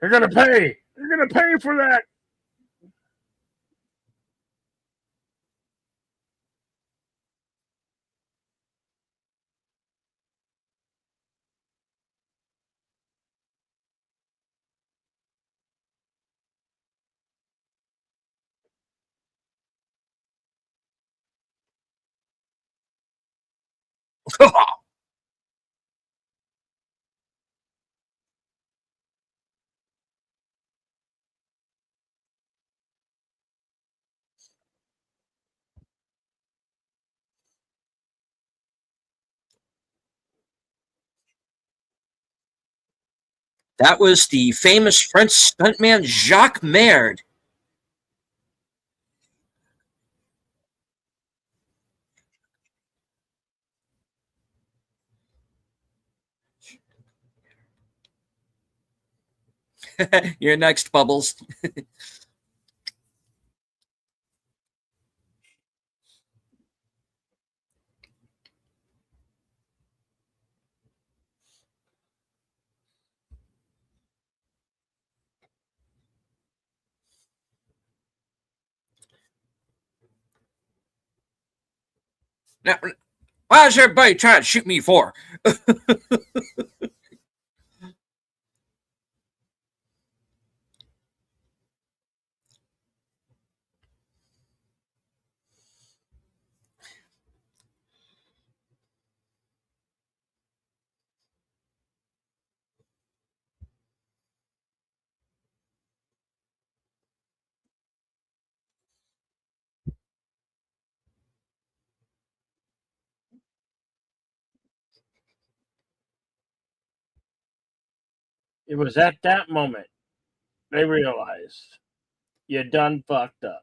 They're gonna pay. They're gonna pay for that. that was the famous French stuntman Jacques Maird. You're next, Bubbles. Now, why is everybody trying to shoot me for? It was at that moment they realized you done fucked up.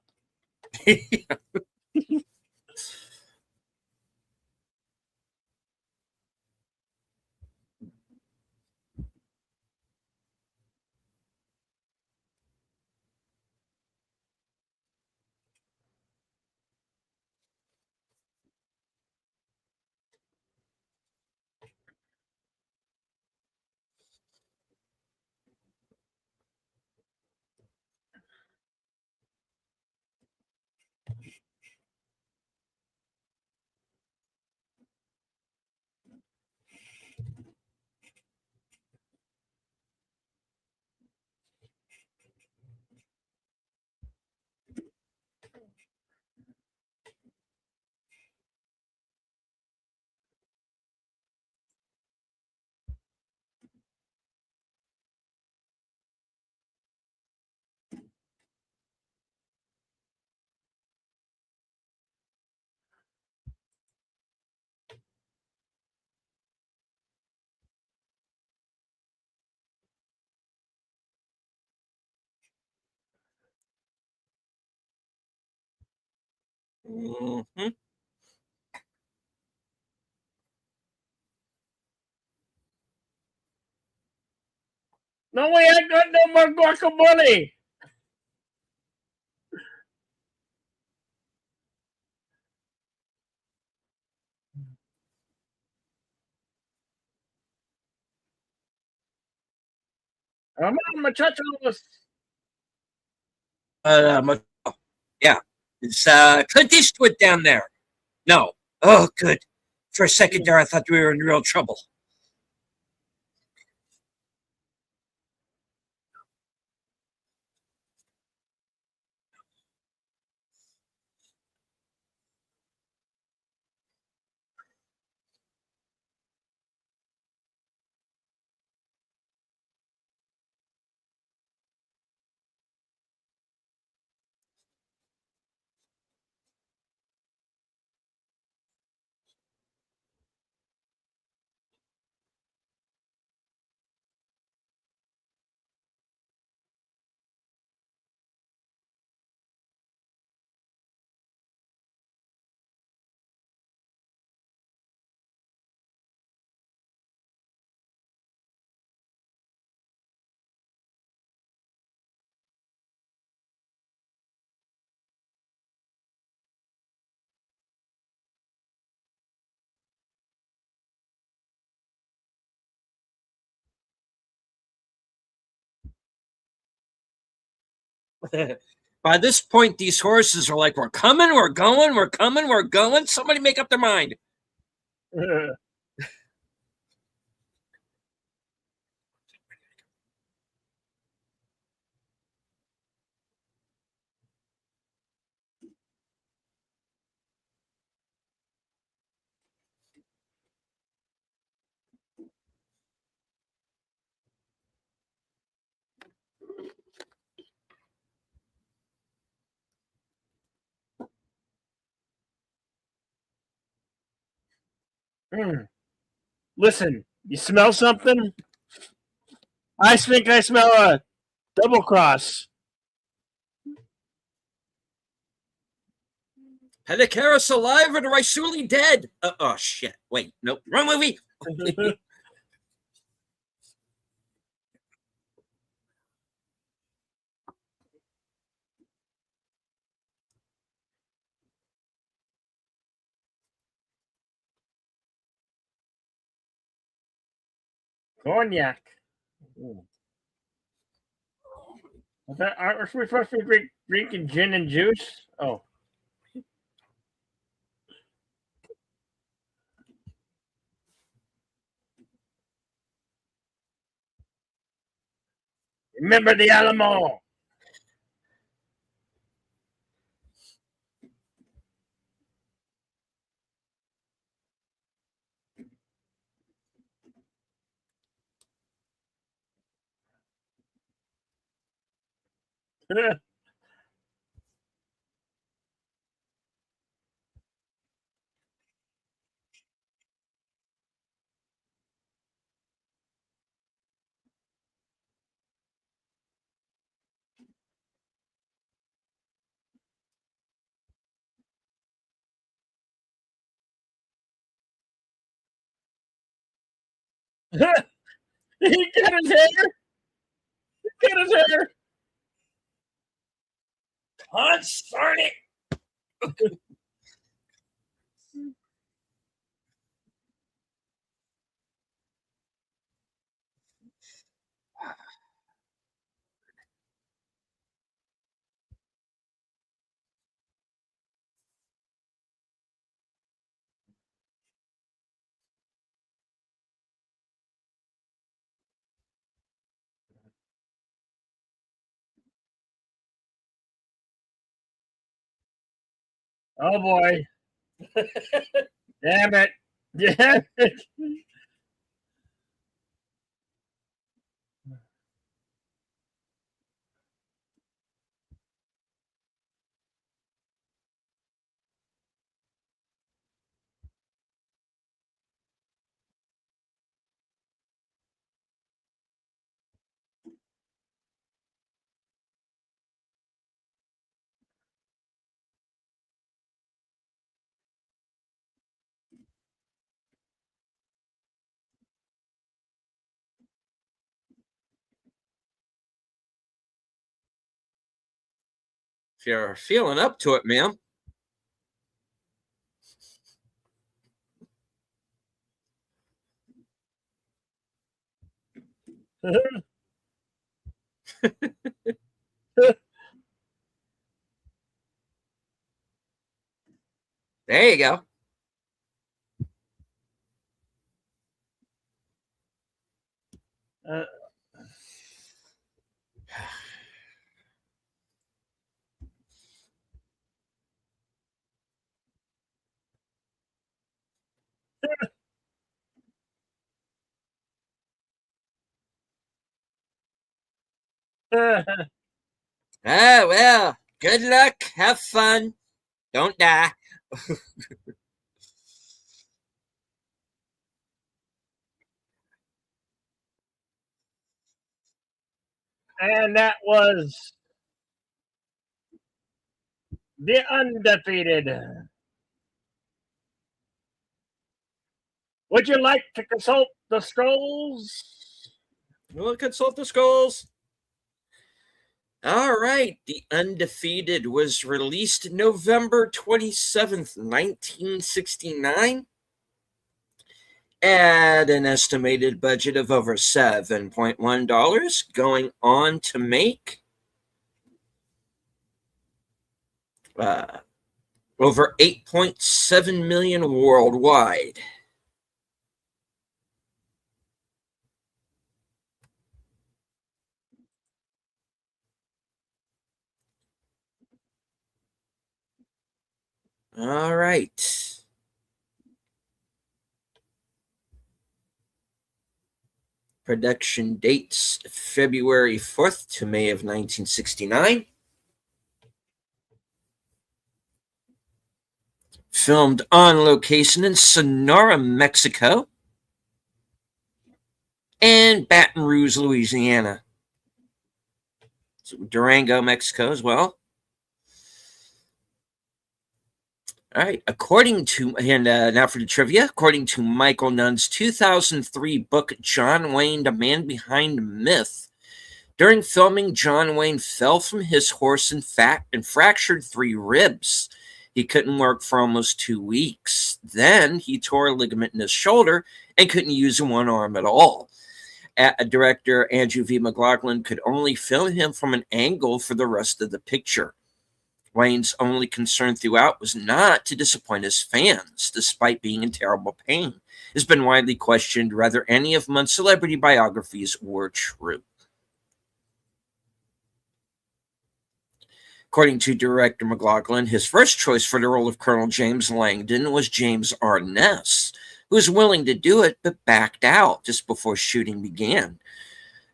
Mm-hmm. No, we ain't got no more guacamole. Come on, muchachos. Yeah, it's Clint Eastwood down there. No. Oh, good. For a second there, I thought we were in real trouble. By this point, these horses are like, we're coming, we're going, we're coming, we're going. Somebody make up their mind. Listen, you smell something? I think I smell a double cross. Pedicaris alive or Raisuli dead? Oh, shit. Wait, nope. Wrong movie. Cognac. Aren't we supposed to be drinking gin and juice? Oh. Remember the Alamo. He got his hair. He got his hair. Darn it. Oh boy. Damn it. Damn it. If you're feeling up to it, ma'am. There you go. Ah, well, good luck. Have fun. Don't die. And that was the Undefeated. Would you like to consult the scrolls? We'll consult the scrolls. All right. The Undefeated was released November 27th, 1969. At an estimated budget of over $7.1, going on to make Over 8.7 million worldwide. All right. Production dates February 4th to May of 1969. Filmed on location in Sonora, Mexico, and Baton Rouge, Louisiana. So Durango, Mexico as well. All right. Now for the trivia. According to Michael Nunn's 2003 book, John Wayne, The Man Behind Myth, during filming, John Wayne fell from his horse and fractured 3 ribs. He couldn't work for almost 2 weeks. Then he tore a ligament in his shoulder and couldn't use one arm at all. Director Andrew V. McLaughlin could only film him from an angle for the rest of the picture. Wayne's only concern throughout was not to disappoint his fans, despite being in terrible pain. It's been widely questioned whether any of Munn's celebrity biographies were true. According to director McLaughlin, his first choice for the role of Colonel James Langdon was James Arness, who was willing to do it but backed out just before shooting began.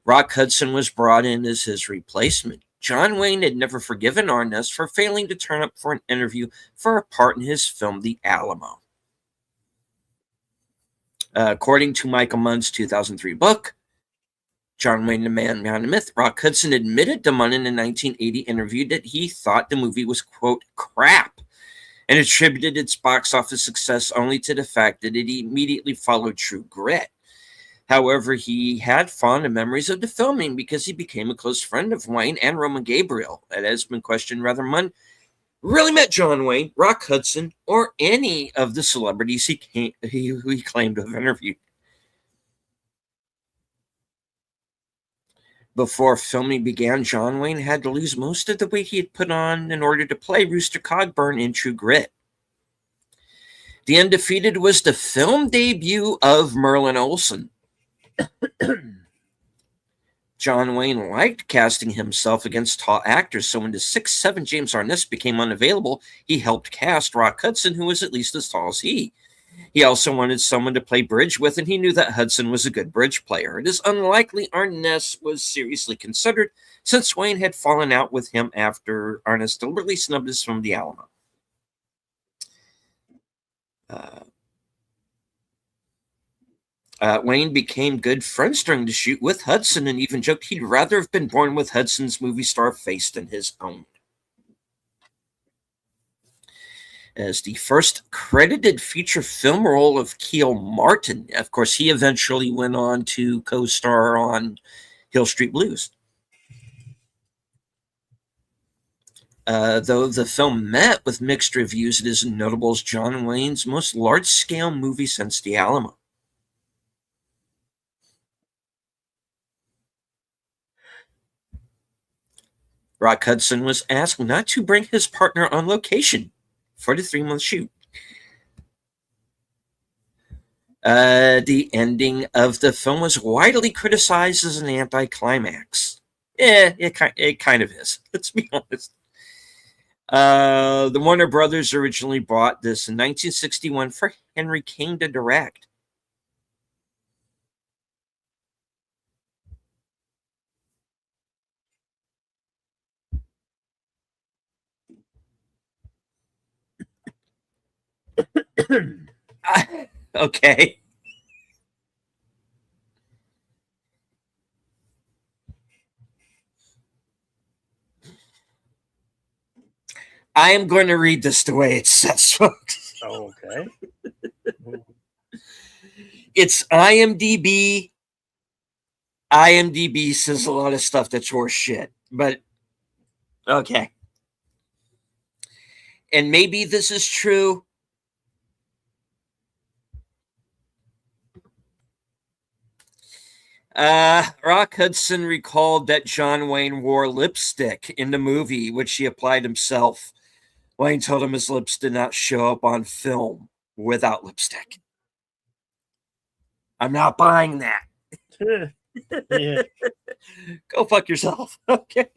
Rock Hudson was brought in as his replacement. John Wayne had never forgiven Arness for failing to turn up for an interview for a part in his film The Alamo. According to Michael Munn's 2003 book, John Wayne, The Man Behind the Myth, Rock Hudson admitted to Munn in a 1980 interview that he thought the movie was, quote, crap, and attributed its box office success only to the fact that it immediately followed True Grit. However, he had fond memories of the filming because he became a close friend of Wayne and Roman Gabriel. It has been questioned whether Munn really met John Wayne, Rock Hudson, or any of the celebrities he claimed to have interviewed. Before filming began, John Wayne had to lose most of the weight he had put on in order to play Rooster Cogburn in True Grit. The Undefeated was the film debut of Merlin Olsen. John Wayne liked casting himself against tall actors, so when the 6'7" James Arness became unavailable, he helped cast Rock Hudson, who was at least as tall as he. He also wanted someone to play bridge with, and he knew that Hudson was a good bridge player. It is unlikely Arness was seriously considered, since Wayne had fallen out with him after Arness deliberately snubbed us from The Alamo. Wayne became good friends during the shoot with Hudson and even joked he'd rather have been born with Hudson's movie star face than his own. As the first credited feature film role of Keel Martin, of course, he eventually went on to co-star on Hill Street Blues. Though the film met with mixed reviews, it is notable as John Wayne's most large-scale movie since The Alamo. Rock Hudson was asked not to bring his partner on location for the 3-month shoot. The ending of the film was widely criticized as an anticlimax. It kind of is. Let's be honest. The Warner Brothers originally bought this in 1961 for Henry King to direct. Okay. I am going to read this the way it says, folks. Okay. It's IMDb. IMDb says a lot of stuff that's horse shit, but okay. And maybe this is true. Rock Hudson recalled that John Wayne wore lipstick in the movie, which he applied himself. Wayne told him his lips did not show up on film without lipstick. I'm not buying that. Yeah. Go fuck yourself. Okay.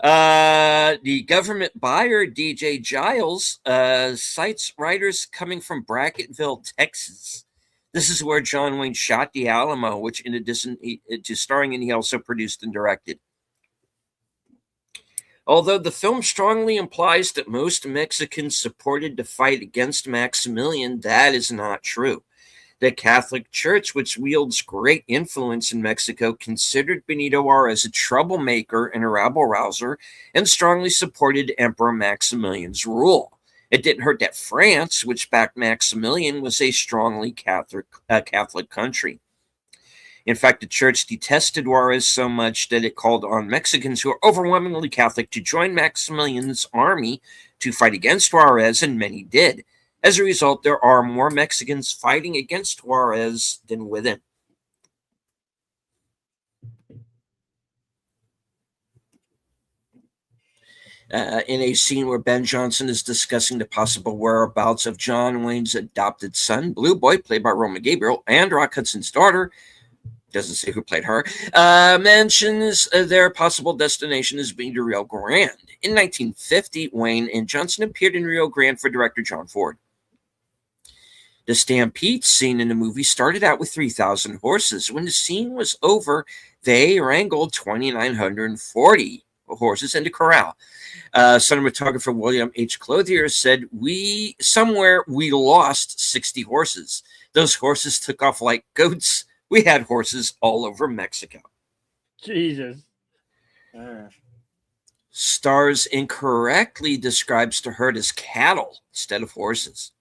The government buyer, DJ Giles, cites writers coming from Brackettville, Texas. This is where John Wayne shot The Alamo, which, in addition to starring in, he also produced and directed. Although the film strongly implies that most Mexicans supported the fight against Maximilian, that is not true. The Catholic Church, which wields great influence in Mexico, considered Benito Juarez a troublemaker and a rabble-rouser and strongly supported Emperor Maximilian's rule. It didn't hurt that France, which backed Maximilian, was a strongly Catholic country. In fact, the church detested Juarez so much that it called on Mexicans who are overwhelmingly Catholic to join Maximilian's army to fight against Juarez, and many did. As a result, there are more Mexicans fighting against Juarez than with him. In a scene where Ben Johnson is discussing the possible whereabouts of John Wayne's adopted son, Blue Boy, played by Roma Gabriel, and Rock Hudson's daughter, doesn't say who played her, mentions their possible destination as being the Rio Grande. In 1950, Wayne and Johnson appeared in Rio Grande for director John Ford. The stampede scene in the movie started out with 3,000 horses. When the scene was over, they wrangled 2,940 horses into corral. Cinematographer William H. Clothier said, we lost 60 horses. Those horses took off like goats. We had horses all over Mexico. Jesus. Stars incorrectly describes the herd as cattle instead of horses.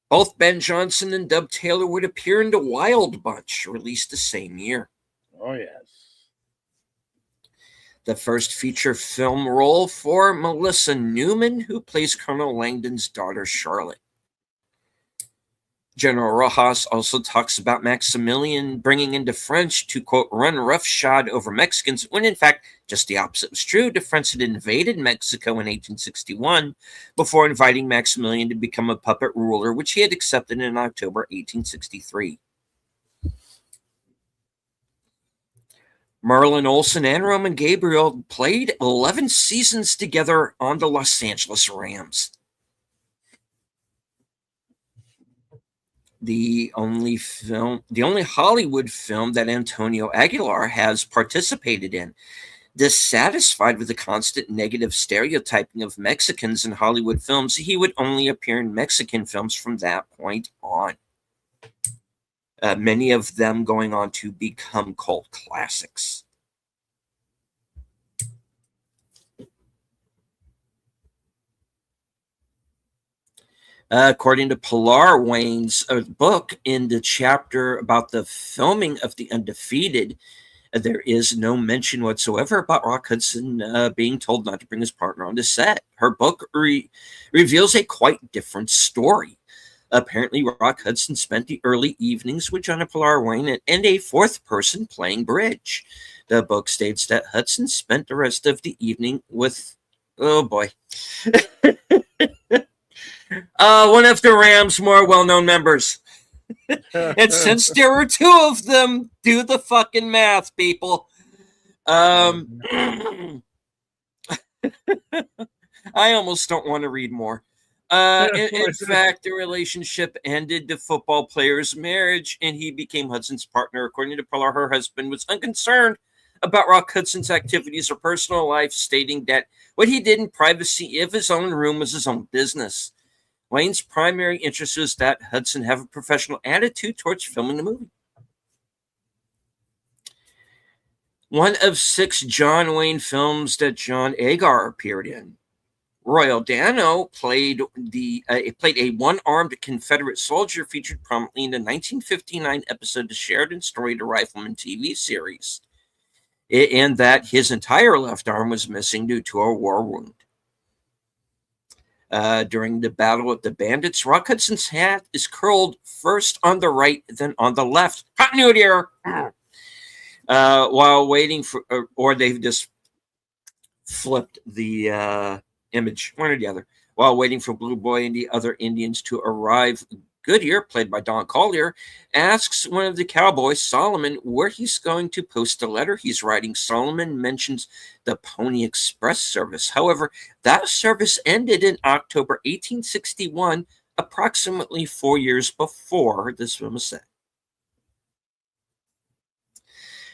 Both Ben Johnson and Dub Taylor would appear in The Wild Bunch, released the same year. Oh, yes. The first feature film role for Melissa Newman, who plays Colonel Langdon's daughter, Charlotte. General Rojas also talks about Maximilian bringing in the French to, quote, run roughshod over Mexicans, when in fact just the opposite was true. The French had invaded Mexico in 1861 before inviting Maximilian to become a puppet ruler, which he had accepted in October 1863. Merlin Olsen and Roman Gabriel played 11 seasons together on the Los Angeles Rams. The only Hollywood film that Antonio Aguilar has participated in. Dissatisfied with the constant negative stereotyping of Mexicans in Hollywood films, he would only appear in Mexican films from that point on. Many of them going on to become cult classics. According to Pilar Wayne's book, in the chapter about the filming of The Undefeated, there is no mention whatsoever about Rock Hudson being told not to bring his partner on the set. Her book reveals a quite different story. Apparently, Rock Hudson spent the early evenings with John and Pilar Wayne and a fourth person playing bridge. The book states that Hudson spent the rest of the evening with, oh boy, one of the Rams' more well-known members. And since there were two of them, do the fucking math, people. I almost don't want to read more. In fact, the relationship ended the football player's marriage, and he became Hudson's partner. According to Pilar, her husband was unconcerned about Rock Hudson's activities or personal life, stating that what he did in privacy of his own room was his own business. Wayne's primary interest was that Hudson have a professional attitude towards filming the movie. One of 6 John Wayne films that John Agar appeared in. Royal Dano played a one-armed Confederate soldier featured prominently in the 1959 episode The Sheridan Story, the Rifleman TV series, in that his entire left arm was missing due to a war wound. During the Battle with the Bandits, Rock Hudson's hat is curled first on the right, then on the left. Continuity error! While waiting for, or they've just flipped the Image, one or the other. While waiting for Blue Boy and the other Indians to arrive, Goodyear, played by Don Collier, asks one of the cowboys, Solomon, where he's going to post a letter he's writing. Solomon mentions the Pony Express service. However, that service ended in October 1861, approximately 4 years before this film was set.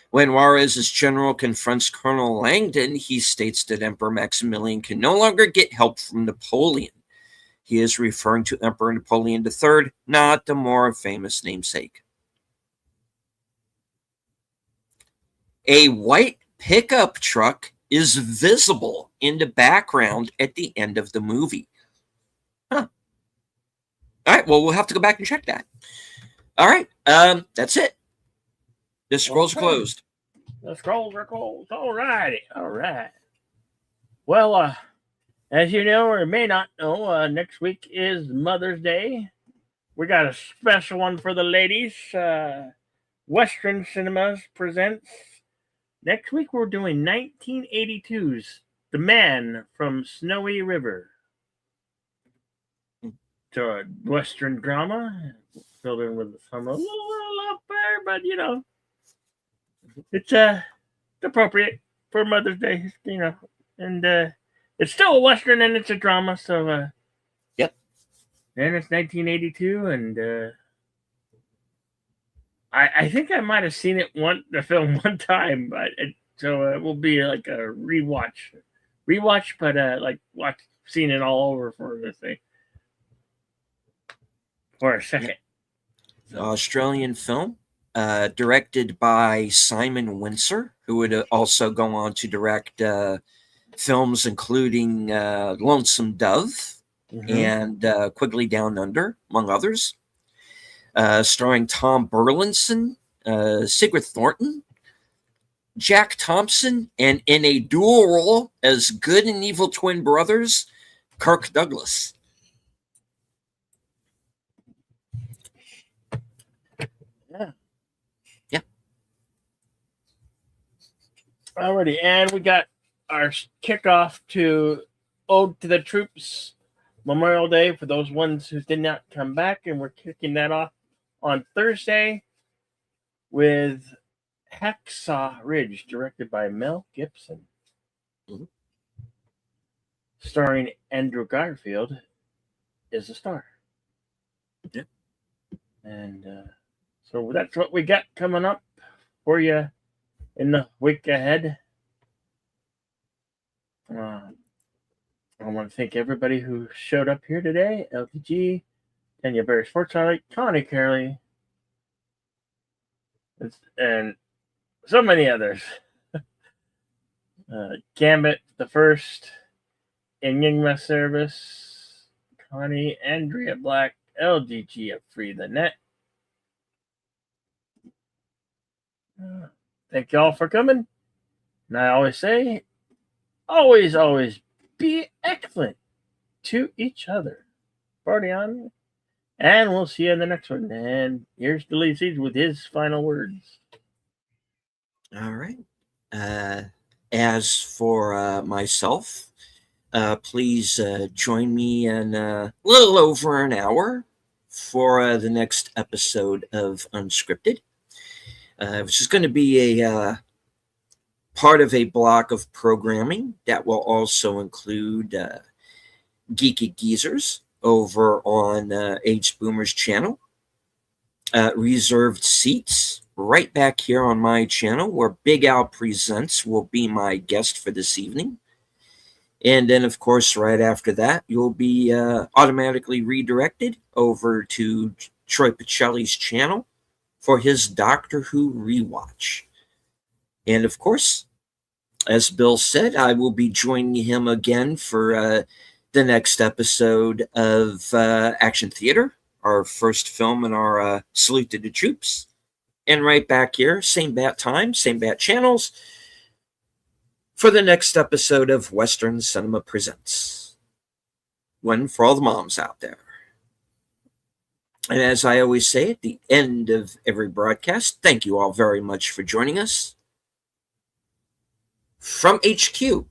When Juarez's general confronts Colonel Langdon, he states that Emperor Maximilian can no longer get help from Napoleon. He is referring to Emperor Napoleon III, not the more famous namesake. A white pickup truck is visible in the background at the end of the movie. Huh. All right, well, we'll have to go back and check that. All right, that's it. The scrolls are closed. The scrolls are closed. All righty. All right. Well, as you know or may not know, next week is Mother's Day. We got a special one for the ladies. Western Cinemas presents. Next week we're doing 1982's The Man from Snowy River. It's a Western drama filled in with some a little up there, but you know, it's appropriate for Mother's Day, you know, and it's still a Western and it's a drama, so yep. And it's 1982, and I think I might have seen the film one time, but so it will be like a rewatch, but like seeing it all over for this thing for a second. So. Australian film. Directed by Simon Windsor, who would also go on to direct films including Lonesome Dove and Quigley Down Under, among others. Starring Tom Burlinson, Sigrid Thornton, Jack Thompson, and in a dual role as good and evil twin brothers, Kirk Douglas. Alrighty, and we got our kickoff to Ode to the Troops Memorial Day for those ones who did not come back, and we're kicking that off on Thursday with Hacksaw Ridge, directed by Mel Gibson, starring Andrew Garfield is a star. Yeah, and so that's what we got coming up for you in the week ahead. I want to thank everybody who showed up here today. LTG, Tanya Berry Sports Highlight, Connie Carey, and so many others. Gambit the First, Enigma Service, Connie, Andrea Black, LDG of Free the Net. Thank you all for coming. And I always say, always be excellent to each other. Party on. And we'll see you in the next one. And here's the lead seed with his final words. All right. As for myself, please join me in a little over an hour for the next episode of Unscripted. Which is going to be a part of a block of programming that will also include Geeky Geezers over on Age Boomer's channel. Reserved seats right back here on my channel, where Big Al Presents will be my guest for this evening. And then, of course, right after that, you'll be automatically redirected over to Troy Pacelli's channel for his Doctor Who rewatch. And of course, as Bill said, I will be joining him again for the next episode of Action Theater, our first film in our Salute to the Troops. And right back here, same bat time, same bat channels, for the next episode of Western Cinema Presents. One for all the moms out there. And as I always say at the end of every broadcast, thank you all very much for joining us. From HQ,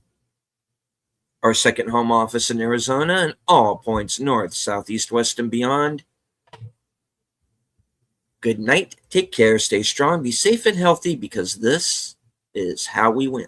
our second home office in Arizona, and all points north, south, east, west, and beyond. Good night, take care, stay strong, be safe and healthy, because this is how we win.